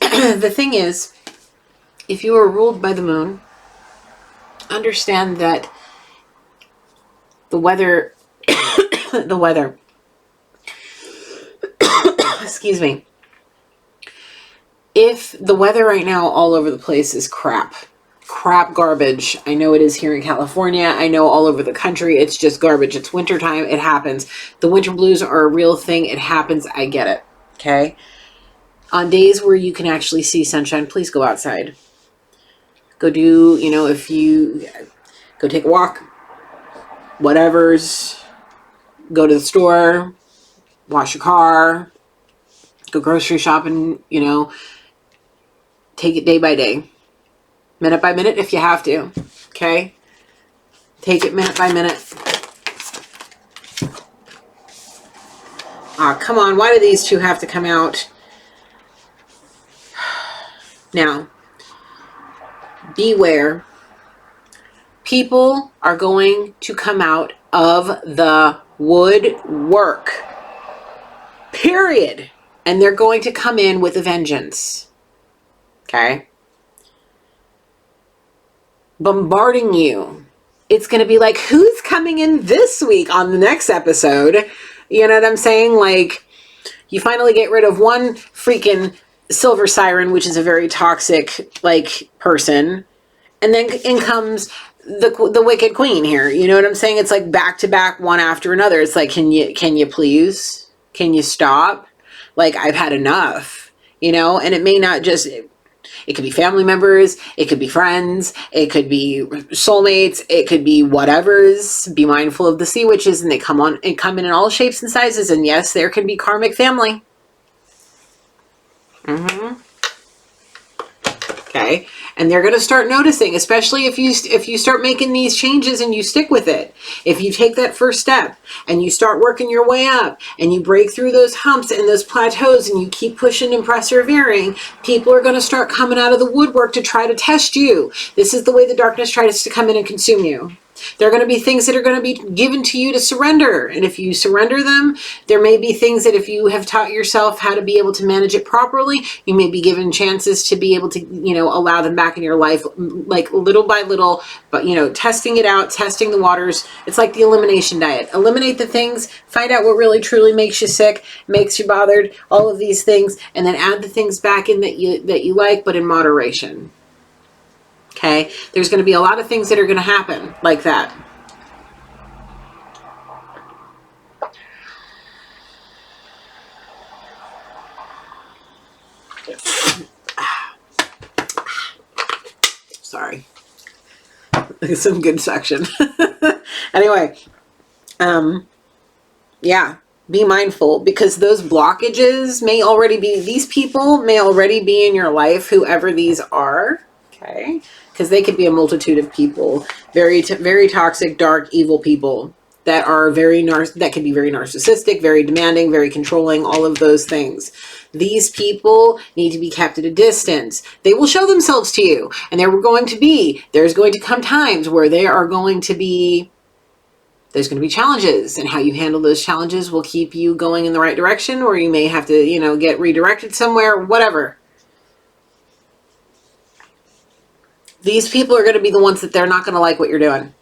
The thing is, if you are ruled by the moon, understand that the weather, excuse me, if the weather right now all over the place is crap garbage, I know it is here in California, I know all over the country, it's just garbage. It's wintertime, it happens. The winter blues are a real thing, it happens, I get it, okay? On days where you can actually see sunshine, please go outside. Go do, if you go take a walk, whatever's, go to the store, wash your car, go grocery shopping, take it day by day, minute by minute if you have to, okay? Take it minute by minute. Come on, why do these two have to come out? Now, beware. People are going to come out of the woodwork. Period. And they're going to come in with a vengeance. Okay? Bombarding you. It's going to be like, who's coming in this week on the next episode? You know what I'm saying? Like, you finally get rid of one freaking silver siren, which is a very toxic, person. And then in comes the wicked queen here. You know what I'm saying? It's like back to back, one after another. It's like, can you please? Can you stop? Like, I've had enough, you know? And it may not just, it could be family members, it could be friends, it could be soulmates, it could be whatever's. Be mindful of the sea witches, and they come in all shapes and sizes. And yes, there can be karmic family. Okay. And they're going to start noticing, especially if you start making these changes and you stick with it. If you take that first step and you start working your way up and you break through those humps and those plateaus and you keep pushing and persevering, people are going to start coming out of the woodwork to try to test you. This is the way the darkness tries to come in and consume you. There are going to be things that are going to be given to you to surrender. And if you surrender them, there may be things that if you have taught yourself how to be able to manage it properly, you may be given chances to be able to, you know, allow them back in your life, like little by little, but, you know, testing it out, testing the waters. It's like the elimination diet. Eliminate the things, find out what really truly makes you sick, makes you bothered, all of these things, and then add the things back in that you like, but in moderation. Okay, there's going to be a lot of things that are going to happen like that. Sorry. Some good suction. Anyway, yeah, be mindful, because those blockages may already be, these people may already be in your life, whoever these are. Okay, because they could be a multitude of people, very toxic, dark, evil people that are that can be very narcissistic, very demanding, very controlling, all of those things. These people need to be kept at a distance. They will show themselves to you, and there's going to come times where there's going to be challenges, and how you handle those challenges will keep you going in the right direction, or you may have to, you know, get redirected somewhere, whatever. These people are going to be the ones that they're not going to like what you're doing.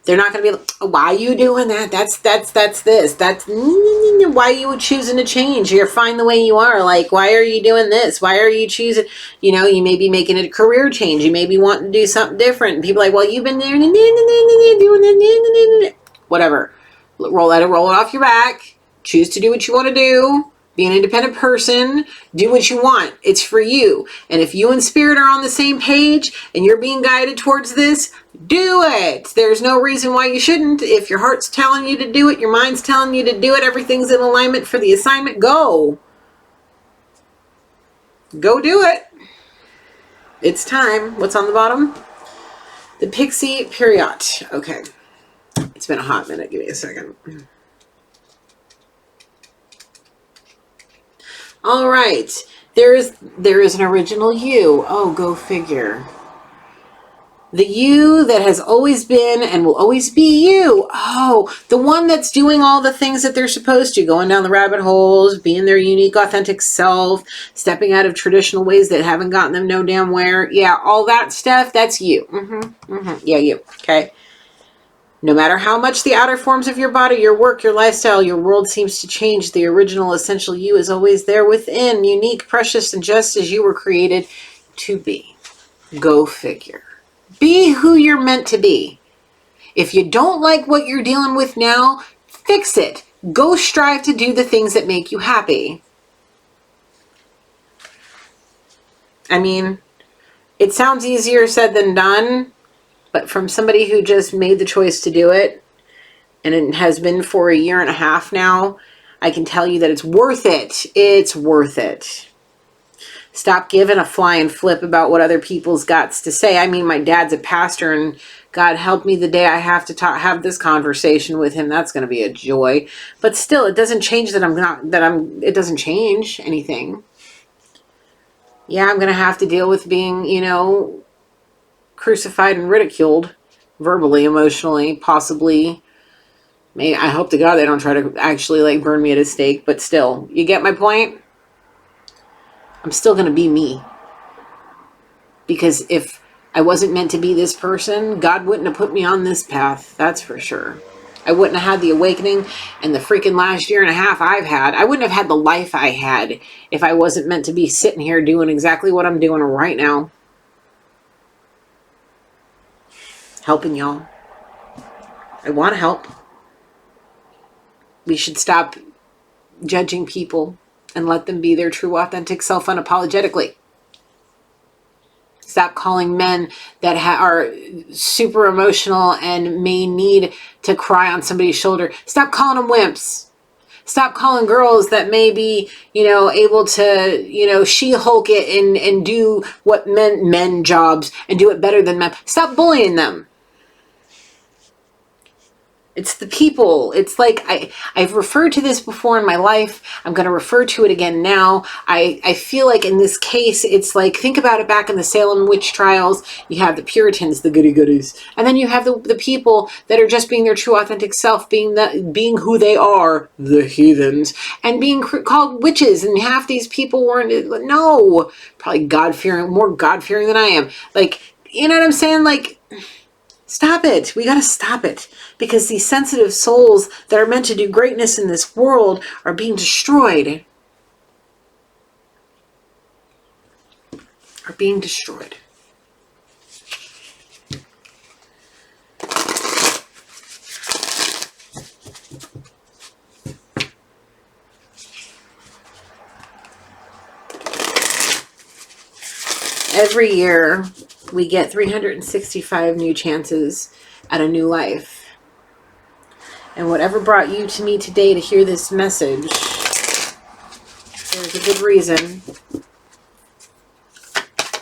They're not going to be like, oh, why are you doing that? That's this. Why are you choosing to change? You're fine the way you are. Like, why are you doing this? Why are you choosing? You know, you may be making a career change. You may be wanting to do something different. And people are like, well, you've been there doing whatever. Let it roll off your back. Choose to do what you want to do. Be an independent person. Do what you want. It's for you. And if you and spirit are on the same page and you're being guided towards this, do it. There's no reason why you shouldn't. If your heart's telling you to do it, your mind's telling you to do it, everything's in alignment for the assignment, go. Go do it. It's time. What's on the bottom? The Pixie Period. Okay. It's been a hot minute. Give me a second. All right, there is an original you. Oh, go figure. The you that has always been and will always be you. Oh, the one that's doing all the things that they're supposed to, going down the rabbit holes, being their unique, authentic self, stepping out of traditional ways that haven't gotten them no damn where. Yeah, all that stuff, that's you. Yeah, you. Okay. No matter how much the outer forms of your body, your work, your lifestyle, your world seems to change, the original essential you is always there within, unique, precious, and just as you were created to be. Go figure. Be who you're meant to be. If you don't like what you're dealing with now, fix it. Go strive to do the things that make you happy. I mean, it sounds easier said than done. But from somebody who just made the choice to do it, and it has been for a year and a half now, I can tell you that it's worth it. It's worth it. Stop giving a flying flip about what other people's got to say. I mean, my dad's a pastor, and God help me the day I have to have this conversation with him. That's going to be a joy. But still, it doesn't change that it doesn't change anything. Yeah, I'm going to have to deal with being, you know, crucified and ridiculed verbally, emotionally, possibly. I hope to God they don't try to actually like burn me at a stake, but still, you get my point? I'm still going to be me. Because if I wasn't meant to be this person, God wouldn't have put me on this path. That's for sure. I wouldn't have had the awakening and the freaking last year and a half I've had. I wouldn't have had the life I had if I wasn't meant to be sitting here doing exactly what I'm doing right now. helping y'all. I want to help. We should stop judging people and let them be their true, authentic self unapologetically. Stop calling men that are super emotional and may need to cry on somebody's shoulder. Stop calling them wimps. Stop calling girls that may be, able to, She-Hulk it and do what men jobs and do it better than men. Stop bullying them. It's the people. It's like I've referred to this before in my life. I'm going to refer to it again now. I feel like in this case, it's like, think about it back in the Salem witch trials. You have the Puritans, the goody-goodies. And then you have the people that are just being their true authentic self, being who they are, the heathens, and being called witches. And half these people weren't, no, probably more God-fearing than I am. Like, you know what I'm saying? Like, stop it. We got to stop it, because these sensitive souls that are meant to do greatness in this world are being destroyed. Every year, we get 365 new chances at a new life. And whatever brought you to me today to hear this message, there's a good reason.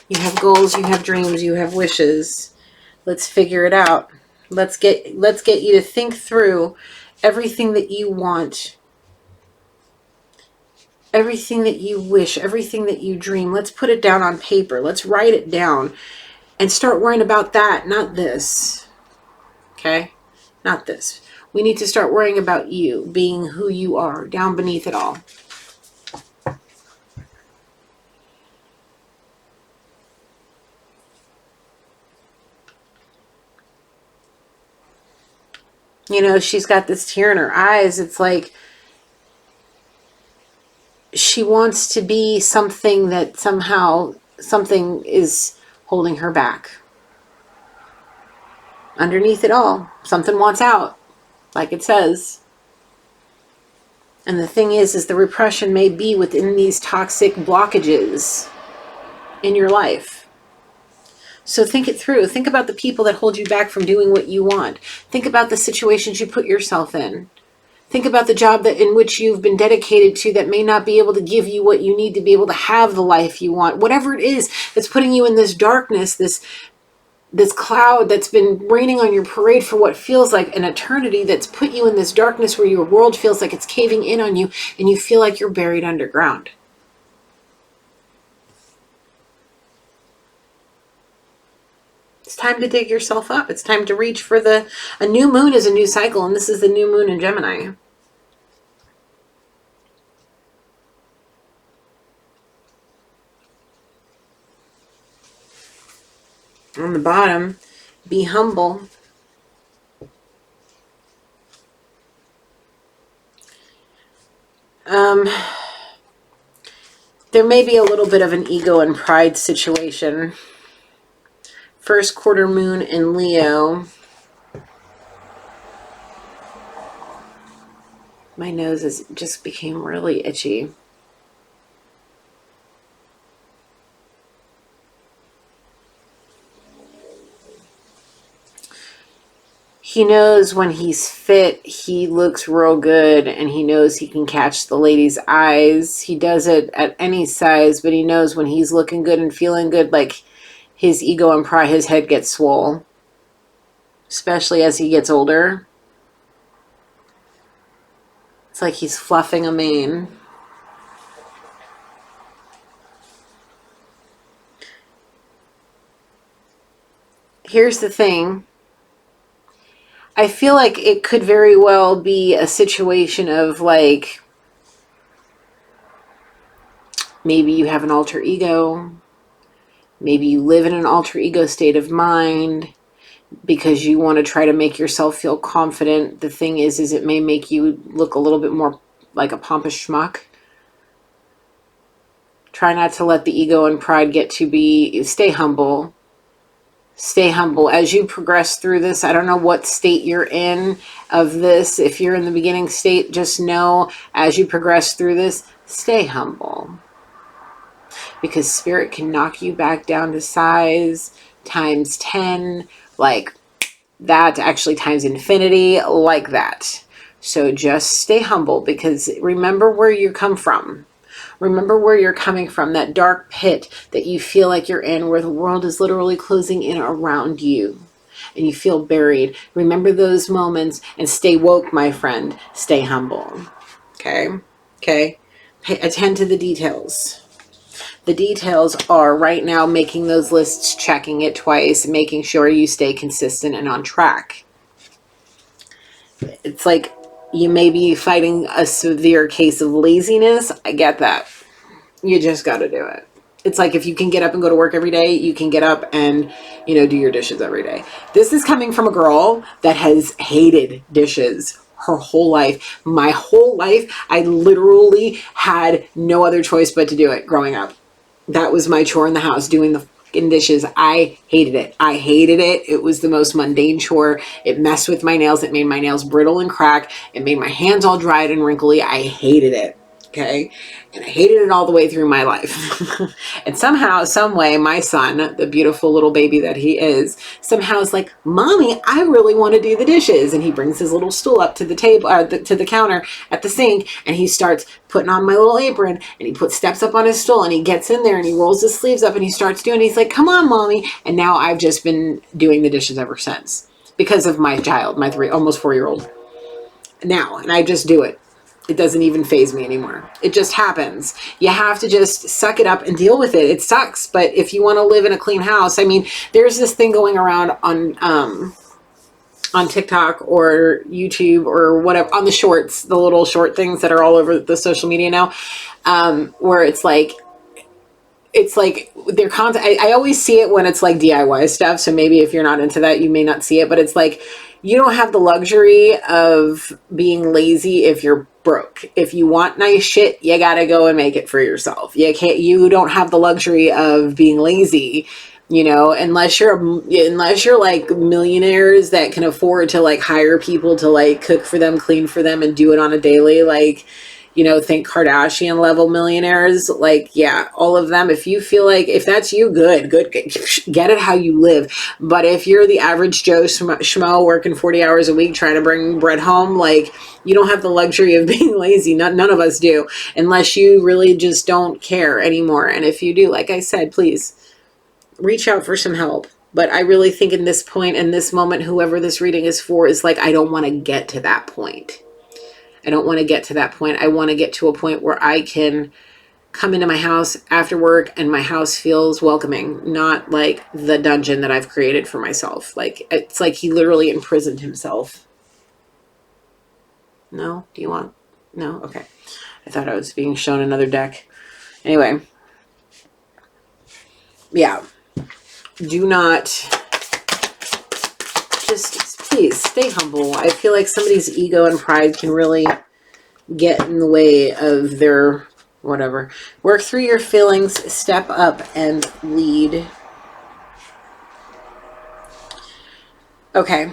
You have goals, you have dreams, you have wishes. Let's figure it out. Let's get you to think through everything that you want, everything that you wish, everything that you dream. Let's put it down on paper. Let's write it down and start worrying about that, not this. Okay? Not this. We need to start worrying about you, being who you are, down beneath it all. She's got this tear in her eyes. It's like she wants to be something that somehow something is holding her back. Underneath it all, something wants out, like it says. And the thing is the repression may be within these toxic blockages in your life. So think it through. Think about the people that hold you back from doing what you want. Think about the situations you put yourself in. Think about the job in which you've been dedicated to that may not be able to give you what you need to be able to have the life you want. Whatever it is that's putting you in this darkness, this cloud that's been raining on your parade for what feels like an eternity, that's put you in this darkness where your world feels like it's caving in on you and you feel like you're buried underground. It's time to dig yourself up. It's time to reach for a new moon is a new cycle, and this is the new moon in Gemini. On the bottom, be humble. There may be a little bit of an ego and pride situation. First quarter moon in Leo. My nose just became really itchy. He knows when he's fit, he looks real good, and he knows he can catch the lady's eyes. He does it at any size, but he knows when he's looking good and feeling good, like his ego and pride, his head gets swole, especially as he gets older. It's like he's fluffing a mane. Here's the thing. I feel like it could very well be a situation of like, maybe you have an alter ego. Maybe you live in an alter ego state of mind because you want to try to make yourself feel confident. The thing is it may make you look a little bit more like a pompous schmuck. Try not to let the ego and pride stay humble. Stay humble as you progress through this. I don't know what state you're in of this. If you're in the beginning state, just know as you progress through this, stay humble. Because spirit can knock you back down to size times 10, like that, actually times infinity, like that. So just stay humble, because remember where you come from. Remember where you're coming from, that dark pit that you feel like you're in, where the world is literally closing in around you and you feel buried. Remember those moments and stay woke, my friend. Stay humble. Okay? Okay? Attend to the details. The details are right now making those lists, checking it twice, making sure you stay consistent and on track. It's like you may be fighting a severe case of laziness. I get that. You just got to do it. It's like if you can get up and go to work every day, you can get up and, do your dishes every day. This is coming from a girl that has hated dishes her whole life. My whole life, I literally had no other choice but to do it growing up. That was my chore in the house, doing the fucking dishes. I hated it. I hated it. It was the most mundane chore. It messed with my nails. It made my nails brittle and crack. It made my hands all dried and wrinkly. I hated it. Okay. And I hated it all the way through my life. And somehow, some way, my son, the beautiful little baby that he is, somehow is like, Mommy, I really want to do the dishes. And he brings his little stool up to the table, to the counter at the sink. And he starts putting on my little apron, and he steps up on his stool, and he gets in there and he rolls his sleeves up and he starts doing, he's like, come on, Mommy. And now I've just been doing the dishes ever since, because of my child, my almost 4-year-old now. And I just do it. It doesn't even faze me anymore. It just happens. You have to just suck it up and deal with it. It sucks. But if you want to live in a clean house, I mean, there's this thing going around on TikTok or YouTube or whatever, on the shorts, the little short things that are all over the social media now, where it's like their content. I always see it when it's like DIY stuff. So maybe if you're not into that, you may not see it, but it's like, you don't have the luxury of being lazy if you're broke. If you want nice shit, you got to go and make it for yourself. You don't have the luxury of being lazy, unless you're like millionaires that can afford to like hire people to like cook for them, clean for them, and do it on a daily, like, think Kardashian level millionaires, like, yeah, all of them. If you feel like, if that's you, good, get it how you live. But if you're the average Joe schmo working 40 hours a week trying to bring bread home, like, you don't have the luxury of being lazy. None of us do, unless you really just don't care anymore. And if you do, like I said, please reach out for some help. But I really think in this point, in this moment, whoever this reading is for is like, I don't want to get to that point. I don't want to get to that point. I want to get to a point where I can come into my house after work and my house feels welcoming, not like the dungeon that I've created for myself. Like, it's like he literally imprisoned himself. No? Do you want? No? Okay. I thought I was being shown another deck. Anyway. Yeah. Do not, just please stay humble. I feel like somebody's ego and pride can really get in the way of their whatever. Work through your feelings, step up and lead. Okay.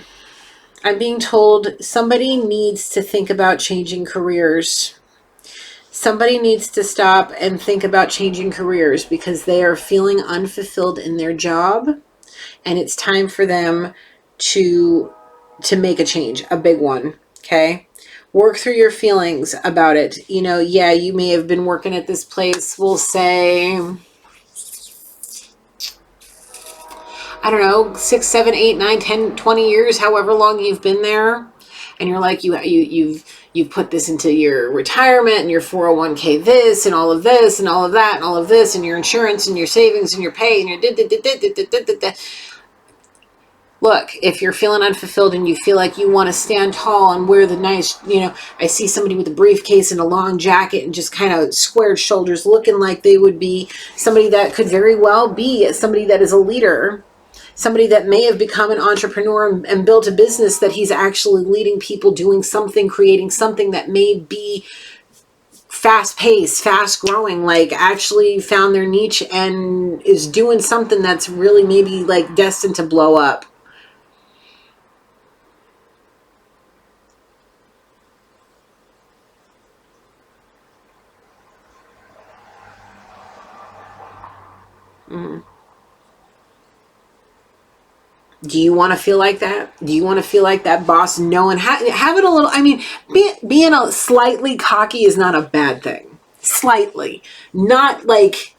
I'm being told somebody needs to think about changing careers. Somebody needs to stop and think about changing careers because they are feeling unfulfilled in their job, and it's time for them to make a change, a big one. Okay. Work through your feelings about it. Yeah, you may have been working at this place, we'll say, I don't know, 6, 7, 8, 9, 10, 20 years, however long you've been there. And you're like, you've put this into your retirement and your 401k, this and all of this and all of that and all of this and your insurance and your savings and your pay and your Look, if you're feeling unfulfilled and you feel like you want to stand tall and wear the nice, I see somebody with a briefcase and a long jacket and just kind of squared shoulders, looking like they would be somebody that could very well be somebody that is a leader, somebody that may have become an entrepreneur and built a business that he's actually leading people, doing something, creating something that may be fast paced, fast growing, like actually found their niche and is doing something that's really maybe like destined to blow up. Mm. Do you want to feel like that? Do you want to feel like that boss knowing, have it a little, I mean, being a slightly cocky is not a bad thing. Slightly. Not like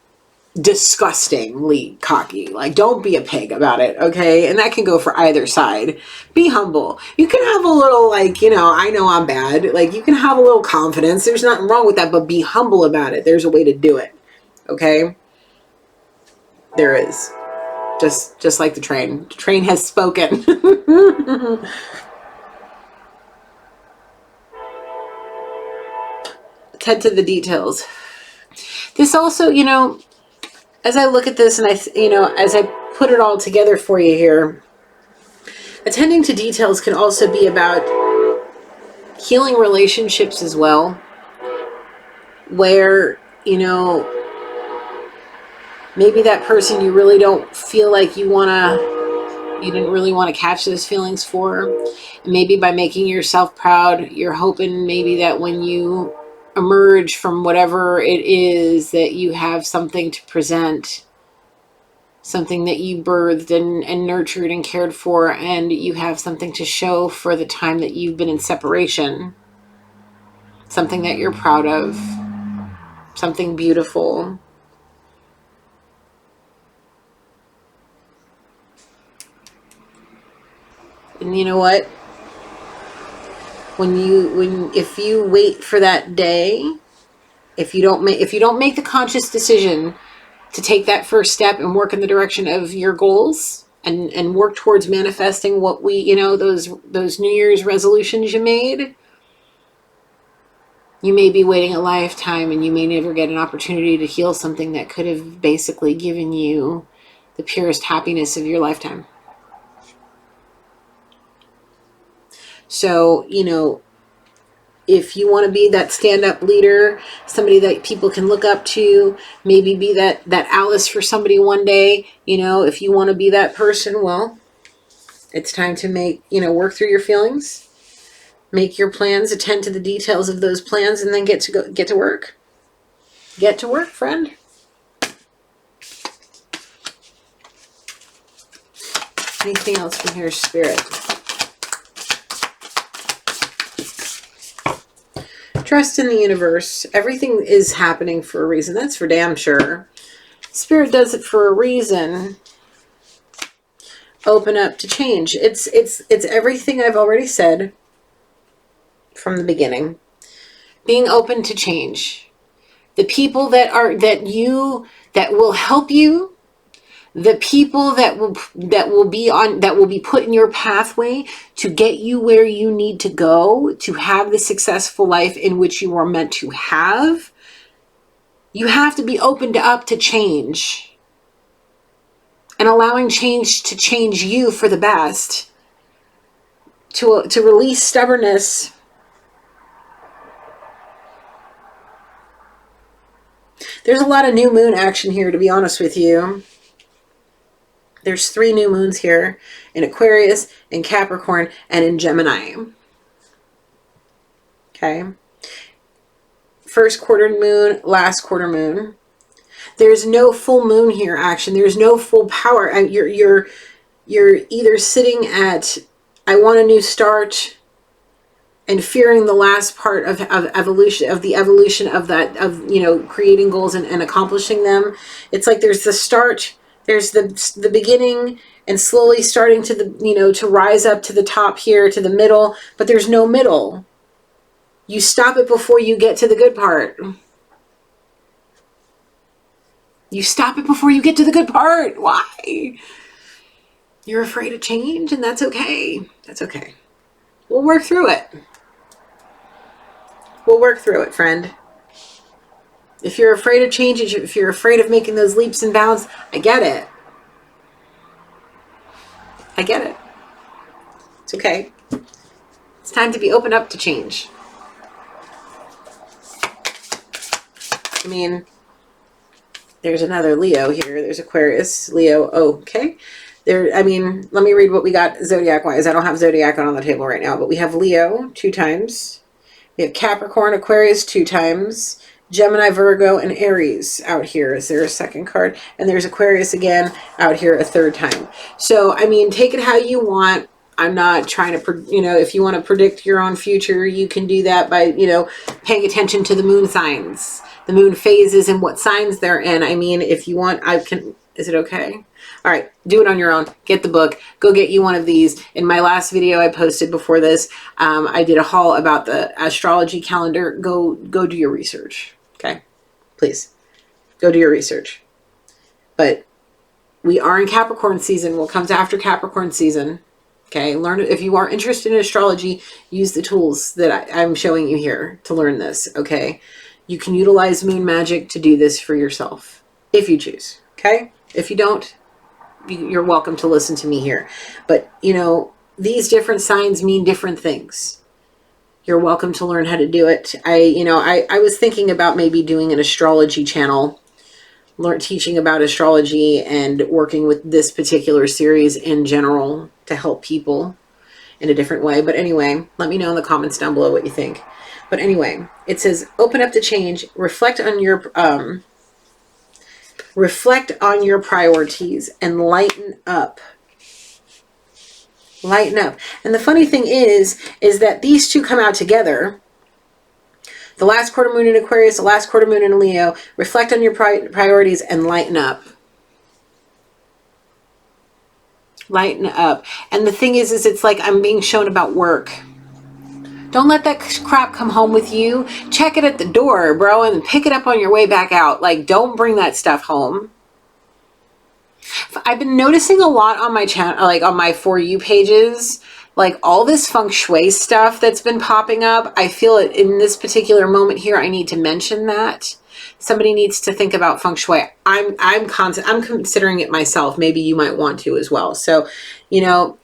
disgustingly cocky. Like, don't be a pig about it, okay? And that can go for either side. Be humble. You can have a little, like, you know I'm bad. Like, you can have a little confidence. There's nothing wrong with that, but be humble about it. There's a way to do it, okay? There is. Just like the train. The train has spoken. Attend to the details. This also, as I look at this and as I put it all together for you here, attending to details can also be about healing relationships as well, where, maybe that person you really don't feel like you didn't really want to catch those feelings for. And maybe by making yourself proud, you're hoping maybe that when you emerge from whatever it is that you have something to present, something that you birthed and nurtured and cared for, and you have something to show for the time that you've been in separation, something that you're proud of, something beautiful. And you know what? If you wait for that day, if you don't make the conscious decision to take that first step and work in the direction of your goals and work towards manifesting what those New Year's resolutions you made, you may be waiting a lifetime and you may never get an opportunity to heal something that could have basically given you the purest happiness of your lifetime. So, if you want to be that stand-up leader, somebody that people can look up to, maybe be that Alice for somebody one day, if you want to be that person, well, it's time to work through your feelings, make your plans, attend to the details of those plans, and then get to work. Get to work, friend. Anything else from here, Spirit? Trust in the universe. Everything is happening for a reason. That's for damn sure. Spirit does it for a reason. Open up to change. It's everything I've already said from the beginning. Being open to change. The people that will help you, the people that will be put in your pathway to get you where you need to go to have the successful life in which you are meant to have. You have to be opened up to change and allowing change to change you for the best, to release stubbornness. There's a lot of new moon action here, to be honest with you. There's 3 new moons here, in Aquarius, in Capricorn, and in Gemini. Okay. First quarter moon, last quarter moon. There's no full moon here, action. There's no full power. You're either sitting at, I want a new start, and fearing the last part of evolution, of the evolution of that, of, creating goals and accomplishing them. It's like there's the start, there's the beginning, and slowly starting to to rise up to the top here, to the middle, but there's no middle. You stop it before you get to the good part. You stop it before you get to the good part. Why? You're afraid of change, and that's okay. That's okay. We'll work through it. We'll work through it, friend. If you're afraid of change, if you're afraid of making those leaps and bounds, I get it. I get it. It's okay. It's time to be open up to change. I mean, there's another Leo here. There's Aquarius, Leo. Okay. There, I mean, let me read what we got zodiac-wise. I don't have zodiac on the table right now, but we have Leo 2 times. We have Capricorn, Aquarius 2 times. Gemini, Virgo, and Aries out here. Is there a second card? And there's Aquarius again out here a 3rd time. So, I mean, take it how you want. I'm not trying to, you know, if you want to predict your own future, you can do that by, you know, paying attention to the moon signs, the moon phases and what signs they're in. I mean, if you want, I can, is it okay? All right, do it on your own. Get the book. Go get you one of these. In my last video I posted before this, I did a haul about the astrology calendar. Go do your research. Okay, please go do your research. But we are in Capricorn season. What comes after Capricorn season? Okay, learn. If you are interested in astrology, use the tools that I'm showing you here to learn this. Okay, you can utilize moon magic to do this for yourself if you choose. Okay, if you don't, you're welcome to listen to me here. But you know, these different signs mean different things. You're welcome to learn how to do it. I was thinking about maybe doing an astrology channel, teaching about astrology and working with this particular series in general to help people in a different way. But anyway, let me know in the comments down below what you think. But anyway, it says, open up to change, reflect on your priorities and lighten up. Lighten up. And the funny thing is that these two come out together. The last quarter moon in Aquarius, the last quarter moon in Leo. Reflect on your priorities and lighten up. Lighten up. And the thing is it's like I'm being shown about work. Don't let that crap come home with you. Check it at the door, bro, and pick it up on your way back out. Like, don't bring that stuff home. I've been noticing a lot on my channel, like on my For You pages, like all this feng shui stuff that's been popping up. I feel it in this particular moment here. I need to mention that somebody needs to think about feng shui. I'm considering it myself. Maybe you might want to as well. So, you know,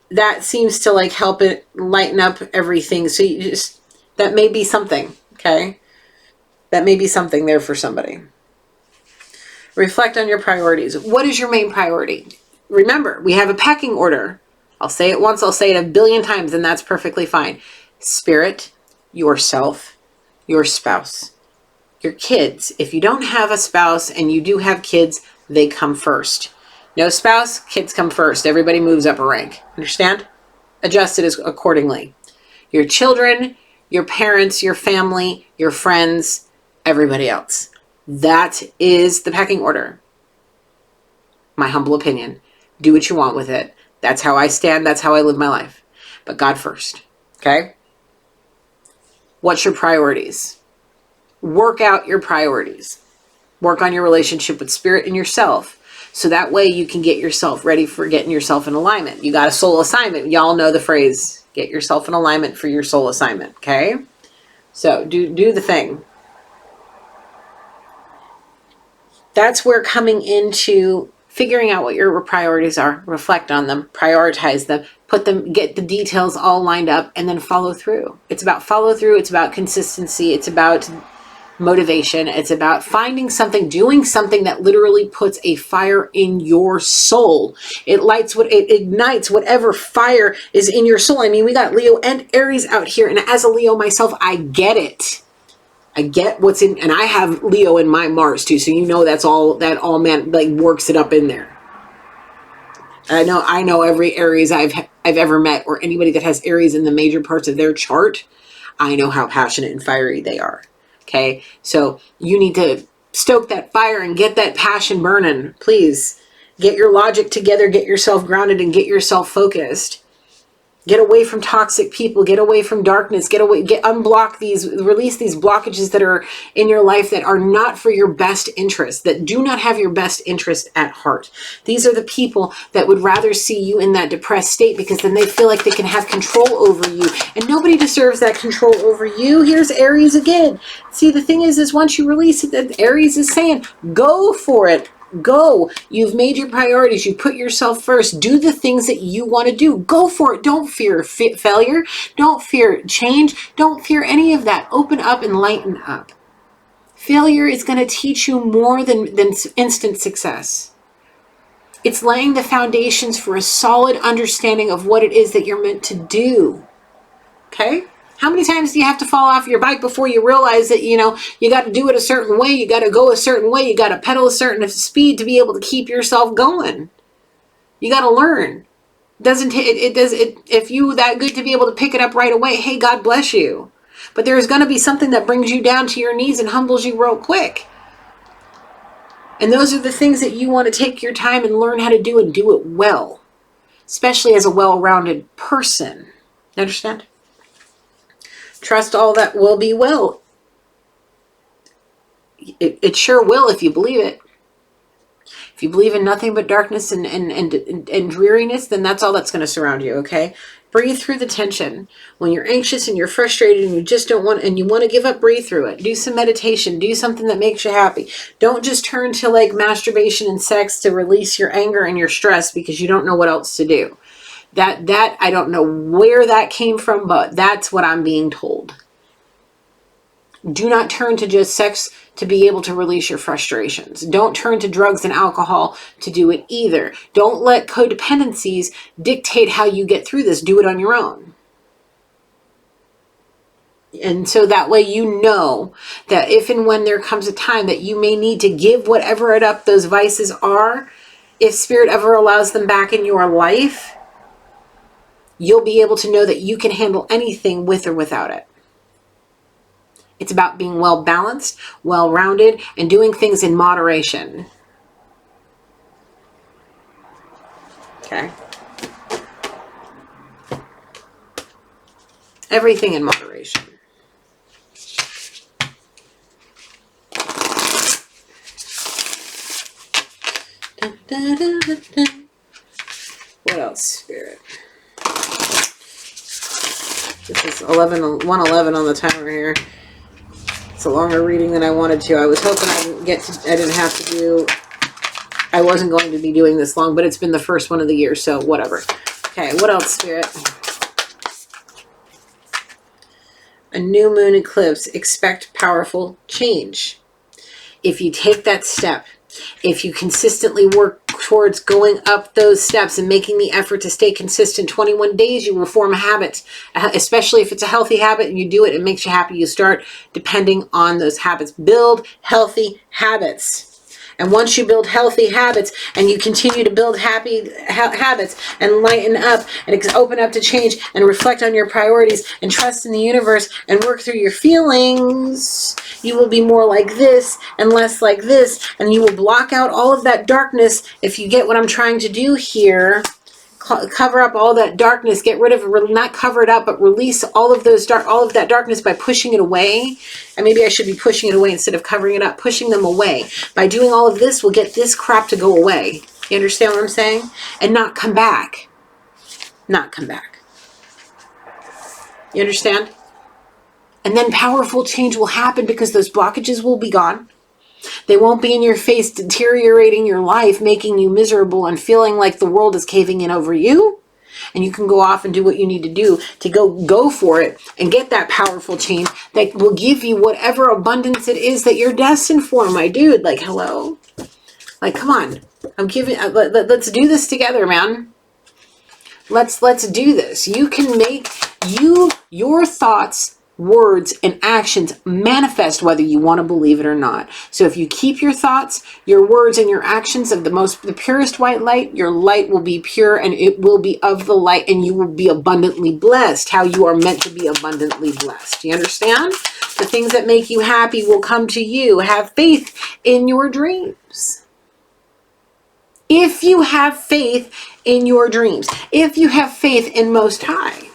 that seems to like help it lighten up everything. So you just, that may be something. Okay. That may be something there for somebody. Reflect on your priorities. What is your main priority? Remember, we have a pecking order. I'll say it once, I'll say it a billion times, and that's perfectly fine. Spirit, yourself, your spouse, your kids. If you don't have a spouse and you do have kids, they come first. No spouse, kids come first. Everybody moves up a rank. Understand? Adjust it accordingly. Your children, your parents, your family, your friends, everybody else. That is the pecking order. My humble opinion. Do what you want with it. That's how I stand. That's how I live my life. But God first. Okay? What's your priorities? Work out your priorities. Work on your relationship with spirit and yourself. So that way you can get yourself ready for getting yourself in alignment. You got a soul assignment. Y'all know the phrase, get yourself in alignment for your soul assignment. Okay? So do the thing. That's where coming into figuring out what your priorities are, reflect on them, prioritize them, put them, get the details all lined up, and then follow through. It's about follow through. It's about consistency. It's about motivation. It's about finding something, doing something that literally puts a fire in your soul. It ignites whatever fire is in your soul. I mean, we got Leo and Aries out here, and as a Leo myself, I get it. I get what's in, and I have Leo in my Mars too, so you know that all man like works it up in there. I know every Aries I've ever met, or anybody that has Aries in the major parts of their chart. I know how passionate and fiery they are. Okay, so you need to stoke that fire and get that passion burning. Please get your logic together, get yourself grounded, and get yourself focused. Get away from toxic people, get away from darkness, unblock release these blockages that are in your life that are not for your best interest, that do not have your best interest at heart. These are the people that would rather see you in that depressed state because then they feel like they can have control over you, and nobody deserves that control over you. Here's Aries again. See, the thing is once you release it, that Aries is saying, go for it. Go. You've made your priorities. You put yourself first. Do the things that you want to do. Go for it. Don't fear failure. Don't fear change. Don't fear any of that. Open up and lighten up. failure is going to teach you more than instant success. It's laying the foundations for a solid understanding of what it is that you're meant to do. Okay? How many times do you have to fall off your bike before you realize that, you got to do it a certain way, you got to go a certain way, you got to pedal a certain speed to be able to keep yourself going. You got to learn. If you that good to be able to pick it up right away, hey, God bless you. But there's going to be something that brings you down to your knees and humbles you real quick. And those are the things that you want to take your time and learn how to do and do it well, especially as a well-rounded person. Understand? Trust all that will be well. It sure will if you believe it. If you believe in nothing but darkness and dreariness, then that's all that's going to surround you, okay? Breathe through the tension. When you're anxious and you're frustrated and you just don't want, and you want to give up, breathe through it. Do some meditation. Do something that makes you happy. Don't just turn to like masturbation and sex to release your anger and your stress because you don't know what else to do. That I don't know where that came from, but that's what I'm being told. Do not turn to just sex to be able to release your frustrations. Don't turn to drugs and alcohol to do it either. Don't let codependencies dictate how you get through this. Do it on your own. And so that way you know that if and when there comes a time that you may need to give whatever it up those vices are, if Spirit ever allows them back in your life, you'll be able to know that you can handle anything with or without it. It's about being well-balanced, well-rounded, and doing things in moderation. Okay? Everything in moderation. Dun, dun, dun, dun, dun. What else, Spirit? This is 111 on the timer here. It's a longer reading than I wanted to. I was hoping I wasn't going to be doing this long, but it's been the first one of the year, so whatever. Okay, what else, Spirit? A new moon eclipse. Expect powerful change. If you take that step, if you consistently work towards going up those steps and making the effort to stay consistent, 21 days, you will form a habit, especially if it's a healthy habit and you do it, it makes you happy. You start depending on those habits. Build healthy habits. And once you build healthy habits and you continue to build happy habits and lighten up and open up to change and reflect on your priorities and trust in the universe and work through your feelings, you will be more like this and less like this, and you will block out all of that darkness. If you get what I'm trying to do here, cover up all that darkness, get rid of it, not cover it up, but release all of that darkness by pushing it away. And maybe I should be pushing it away instead of covering it up, pushing them away. By doing all of this, we'll get this crap to go away. You understand what I'm saying? And not come back. Not come back. You understand? And then powerful change will happen because those blockages will be gone. They won't be in your face, deteriorating your life, making you miserable and feeling like the world is caving in over you. And you can go off and do what you need to do to go for it and get that powerful change that will give you whatever abundance it is that you're destined for, my dude. Like, hello? Like, come on. Let's do this together, man. Let's do this. You can make your thoughts, words, and actions manifest whether you want to believe it or not. So if you keep your thoughts, your words, and your actions of the purest white light, your light will be pure and it will be of the light, and you will be abundantly blessed how you are meant to be abundantly blessed. You understand? The things that make you happy will come to you. Have faith in your dreams. If you have faith in your dreams, if you have faith in Most High,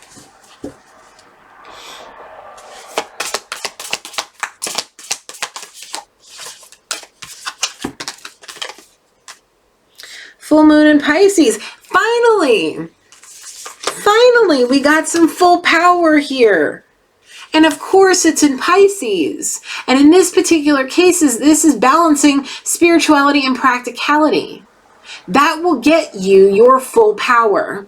full moon in Pisces. Finally, we got some full power here. And of course, it's in Pisces. And in this particular case, this is balancing spirituality and practicality. That will get you your full power.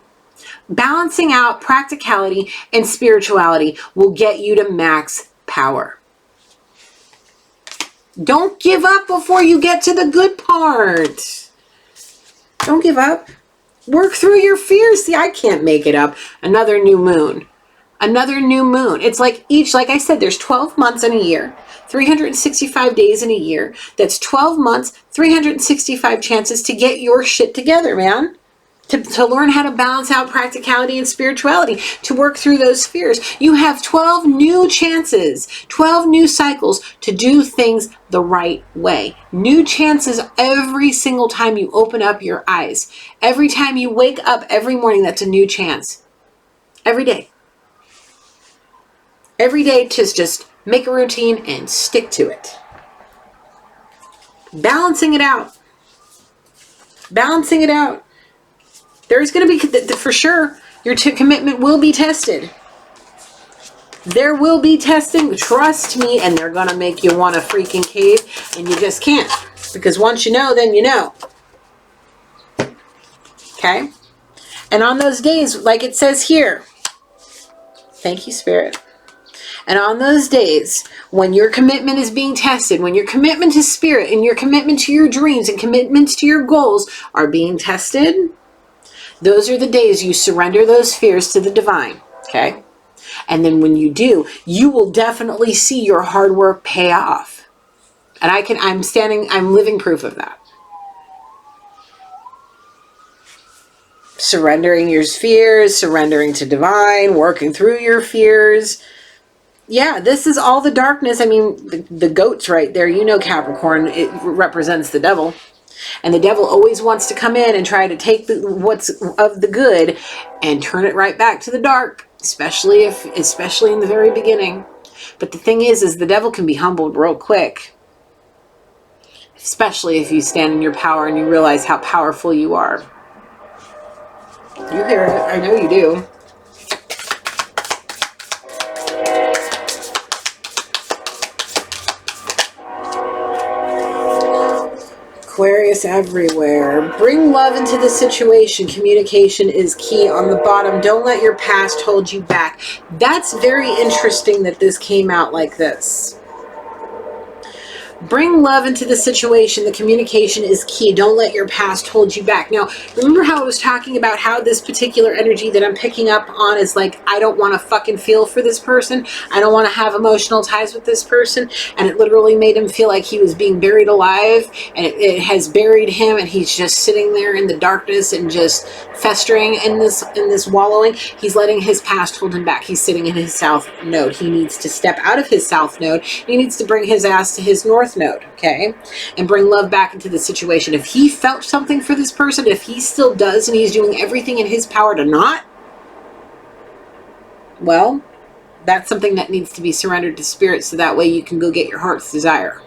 Balancing out practicality and spirituality will get you to max power. Don't give up before you get to the good part. Don't give up. Work through your fears. See, I can't make it up. Another new moon. Another new moon. It's like like I said, there's 12 months in a year, 365 days in a year. That's 12 months, 365 chances to get your shit together, man. To learn how to balance out practicality and spirituality, to work through those fears. You have 12 new chances, 12 new cycles to do things the right way. New chances every single time you open up your eyes. Every time you wake up every morning, that's a new chance. Every day. Every day to just make a routine and stick to it. Balancing it out. Balancing it out. There's going to be, for sure, your commitment will be tested. There will be testing, trust me, and they're going to make you want to freaking cave, and you just can't. Because once you know, then you know. Okay? And on those days, like it says here, thank you, Spirit. And on those days, when your commitment is being tested, when your commitment to Spirit and your commitment to your dreams and commitments to your goals are being tested, those are the days you surrender those fears to the divine, okay? And then when you do, you will definitely see your hard work pay off. And I'm living proof of that. Surrendering your fears, surrendering to divine, working through your fears. Yeah, this is all the darkness. I mean, the goat's right there. You know Capricorn, it represents the devil. And the devil always wants to come in and try to take what's of the good and turn it right back to the dark, especially in the very beginning. But the thing is the devil can be humbled real quick, especially if you stand in your power and you realize how powerful you are. You hear it. I know you do. Aquarius everywhere. Bring love into the situation. Communication is key on the bottom. Don't let your past hold you back. That's very interesting that this came out like this. Bring love into the situation. The communication is key. Don't let your past hold you back. Now, remember how I was talking about how this particular energy that I'm picking up on is like, I don't want to fucking feel for this person. I don't want to have emotional ties with this person. And it literally made him feel like he was being buried alive. And it has buried him. And he's just sitting there in the darkness and just festering in this wallowing. He's letting his past hold him back. He's sitting in his south node. He needs to step out of his south node. He needs to bring his ass to his north node, okay, and bring love back into the situation. If he felt something for this person, if he still does, and he's doing everything in his power to not, well, that's something that needs to be surrendered to Spirit, so that way you can go get your heart's desire.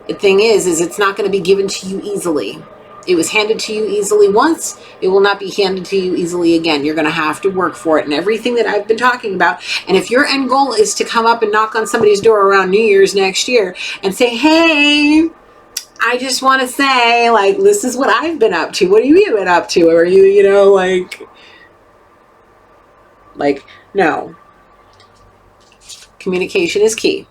The thing is it's not going to be given to you easily. It was handed to you easily once. It will not be handed to you easily again. You're going to have to work for it. And everything that I've been talking about. And if your end goal is to come up and knock on somebody's door around New Year's next year and say, hey, I just want to say, like, this is what I've been up to. What have you been up to? Are you, like, no. Communication is key.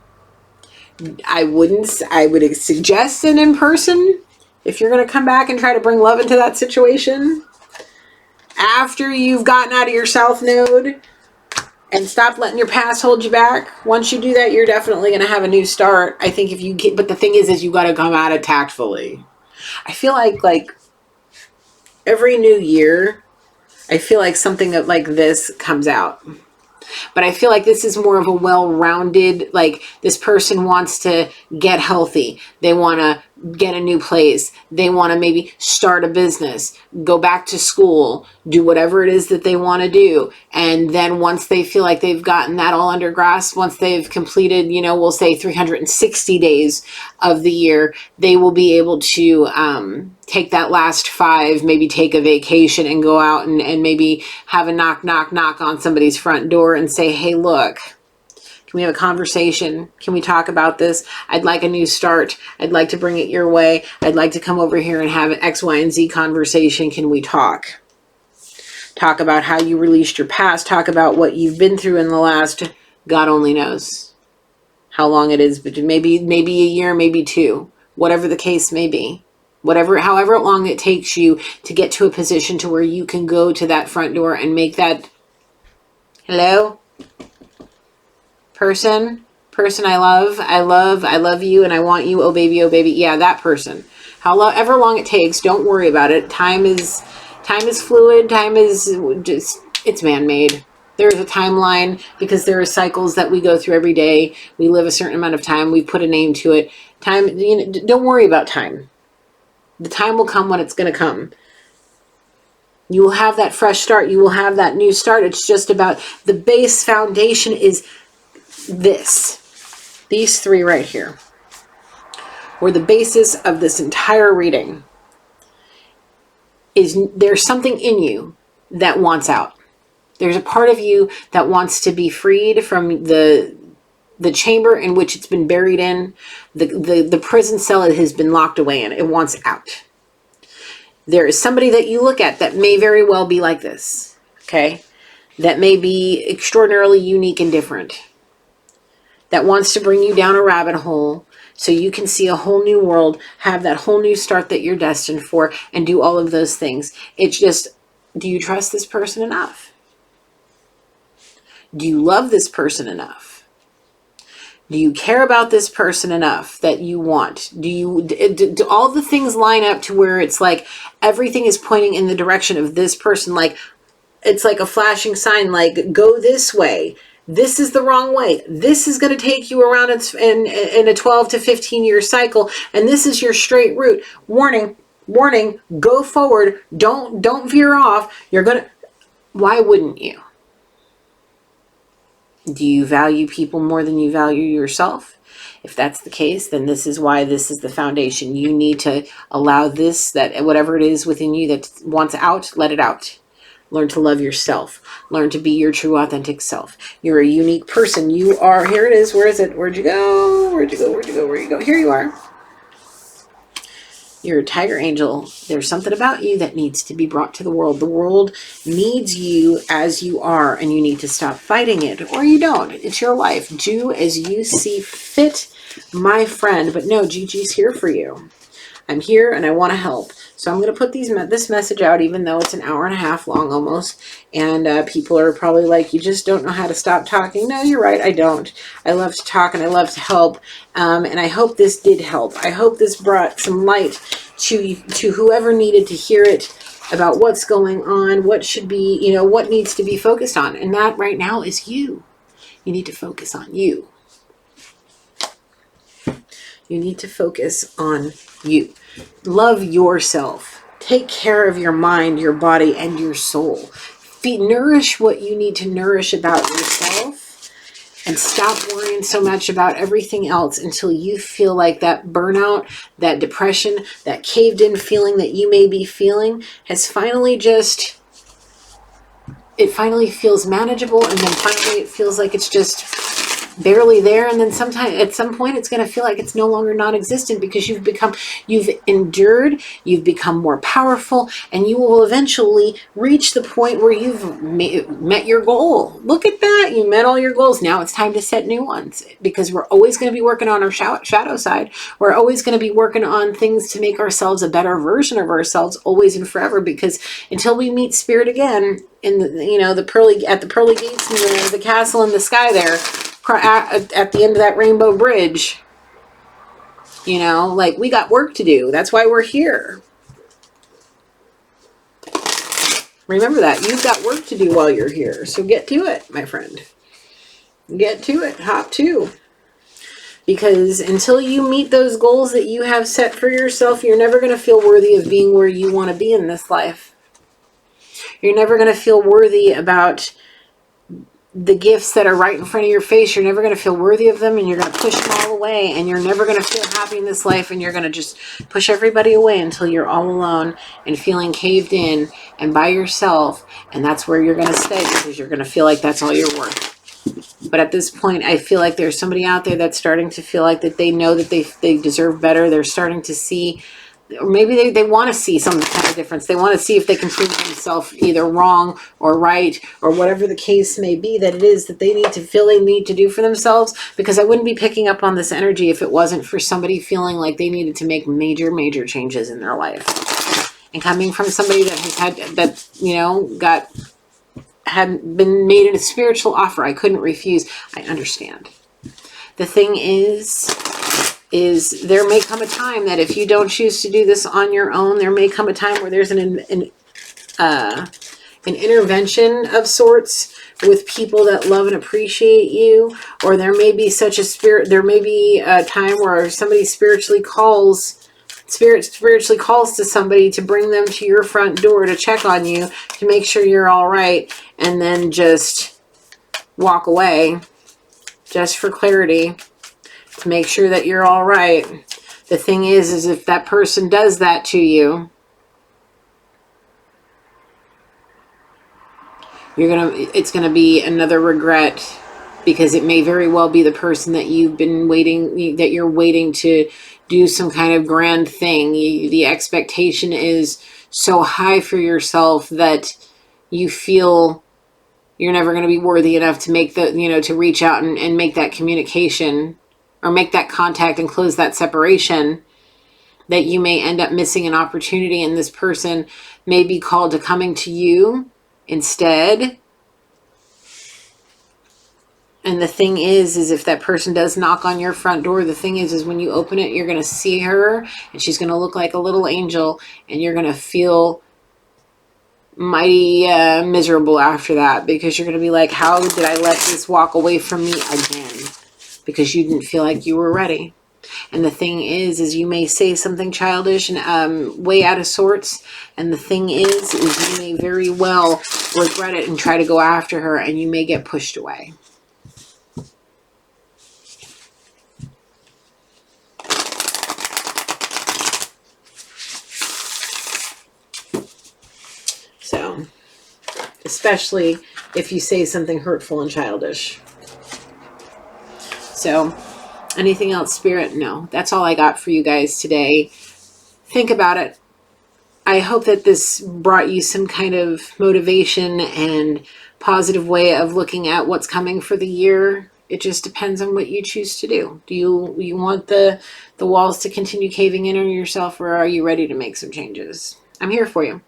I would suggest an in-person. If you're going to come back and try to bring love into that situation, after you've gotten out of your south node and stopped letting your past hold you back, once you do that, you're definitely going to have a new start. I think but the thing is you got to come at it tactfully. I feel like every new year, I feel like something like this comes out. But I feel like this is more of a well-rounded, like this person wants to get healthy. They want to get a new place. They want to maybe start a business, go back to school, do whatever it is that they want to do. And then once they feel like they've gotten that all under grasp, once they've completed, we'll say 360 days of the year, they will be able to take that last 5, maybe take a vacation and go out and maybe have a knock on somebody's front door and say, hey, look, can we have a conversation? Can we talk about this? I'd like a new start. I'd like to bring it your way. I'd like to come over here and have an X, Y, and Z conversation. Can we talk? Talk about how you released your past. Talk about what you've been through in the last, God only knows. how long it is, but maybe a year, maybe 2, whatever the case may be. However long it takes you to get to a position to where you can go to that front door and make that, hello? Person I love you, and I want you, oh baby, yeah, that person. However long it takes, don't worry about it. Time is fluid, time is just, it's man-made. There's a timeline because there are cycles that we go through every day. We live a certain amount of time, we put a name to it. Time, don't worry about time. The time will come when it's going to come. You will have that fresh start. You will have that new start. It's just about the base foundation is this. These 3 right here were the basis of this entire reading. There's something in you that wants out. There's a part of you that wants to be freed from the chamber in which it's been buried in, the prison cell it has been locked away in. It wants out. There is somebody that you look at that may very well be like this, okay? That may be extraordinarily unique and different. That wants to bring you down a rabbit hole so you can see a whole new world, have that whole new start that you're destined for, and do all of those things. It's just, do you trust this person enough? Do you love this person enough? Do you care about this person enough that you want? Do all the things line up to where it's like everything is pointing in the direction of this person? Like it's like a flashing sign, like go this way. This is the wrong way. This is going to take you around in a 12 to 15 year cycle. And this is your straight route. Warning, go forward. Don't veer off. Why wouldn't you? Do you value people more than you value yourself? If that's the case, then this is why this is the foundation. You need to allow this, that whatever it is within you that wants out, let it out. Learn to love yourself. Learn to be your true, authentic self. You're a unique person. You are, here it is. Where is it? Where'd you go? Here you are. You're a tiger angel. There's something about you that needs to be brought to the world. The world needs you as you are, and you need to stop fighting it, or you don't. It's your life. Do as you see fit, my friend. But no, Gigi's here for you. I'm here and I want to help. So I'm going to put this message out, even though it's an hour and a half long almost. And people are probably like, you just don't know how to stop talking. No, you're right. I don't. I love to talk and I love to help. And I hope this did help. I hope this brought some light to whoever needed to hear it about what's going on, what should be, what needs to be focused on. And that right now is you. You need to focus on you. You need to focus on you. Love yourself. Take care of your mind, your body, and your soul. Nourish what you need to nourish about yourself, and stop worrying so much about everything else until you feel like that burnout, that depression, that caved in feeling that you may be feeling has finally it finally feels manageable, and then finally it feels like it's just barely there, and then at some point it's going to feel like it's no longer non-existent because you've endured, you've become more powerful, and you will eventually reach the point where you've met your goal. Look at that, you met all your goals. Now it's time to set new ones, because we're always going to be working on our shadow side. We're always going to be working on things to make ourselves a better version of ourselves, always and forever, because until we meet spirit again in the pearly gates and the castle in the sky there, at the end of that rainbow bridge, we got work to do. That's why we're here. Remember that. You've got work to do while you're here. So get to it, my friend. Get to it. Hop to. Because until you meet those goals that you have set for yourself, you're never going to feel worthy of being where you want to be in this life. You're never going to feel worthy about the gifts that are right in front of your face. You're never going to feel worthy of them, and you're going to push them all away, and you're never going to feel happy in this life, and you're going to just push everybody away until you're all alone and feeling caved in and by yourself, and that's where you're going to stay, because you're going to feel like that's all you're worth. But at this point, I feel like there's somebody out there that's starting to feel like that they know that they deserve better. They're starting to see or maybe they want to see some kind of difference. They want to see if they can prove themselves either wrong or right, or whatever the case may be that it is that they need to feel they need to do for themselves. Because I wouldn't be picking up on this energy if it wasn't for somebody feeling like they needed to make major changes in their life. And coming from somebody that has had, that, you know, had been made a spiritual offer I couldn't refuse, I understand. The thing is there may come a time that if you don't choose to do this on your own, there may come a time where there's an intervention of sorts with people that love and appreciate you, or there may be there may be a time where somebody spiritually calls to somebody to bring them to your front door to check on you, to make sure you're all right, and then just walk away, just for clarity, to make sure that you're all right. The thing is if that person does that to you, it's gonna be another regret, because it may very well be the person that you're waiting to do some kind of grand thing. The expectation is so high for yourself that you feel you're never going to be worthy enough to make to reach out and make that communication, or make that contact and close that separation, that you may end up missing an opportunity, and this person may be called to coming to you instead. And the thing is if that person does knock on your front door, the thing is when you open it, you're going to see her, and she's going to look like a little angel, and you're going to feel mighty miserable after that, because you're going to be like, how did I let this walk away from me again? Because you didn't feel like you were ready. And the thing is you may say something childish and way out of sorts, and the thing is you may very well regret it and try to go after her, and you may get pushed away. So, especially if you say something hurtful and childish. So, anything else, Spirit? No, that's all I got for you guys today. Think about it. I hope that this brought you some kind of motivation and positive way of looking at what's coming for the year. It just depends on what you choose to do. Do you want the walls to continue caving in on yourself, or are you ready to make some changes? I'm here for you.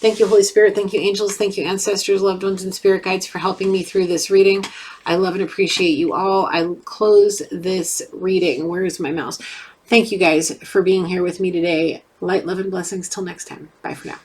Thank you, Holy Spirit. Thank you, angels. Thank you, ancestors, loved ones, and spirit guides for helping me through this reading. I love and appreciate you all. I close this reading. Where is my mouse? Thank you guys for being here with me today. Light, love, and blessings. Till next time. Bye for now.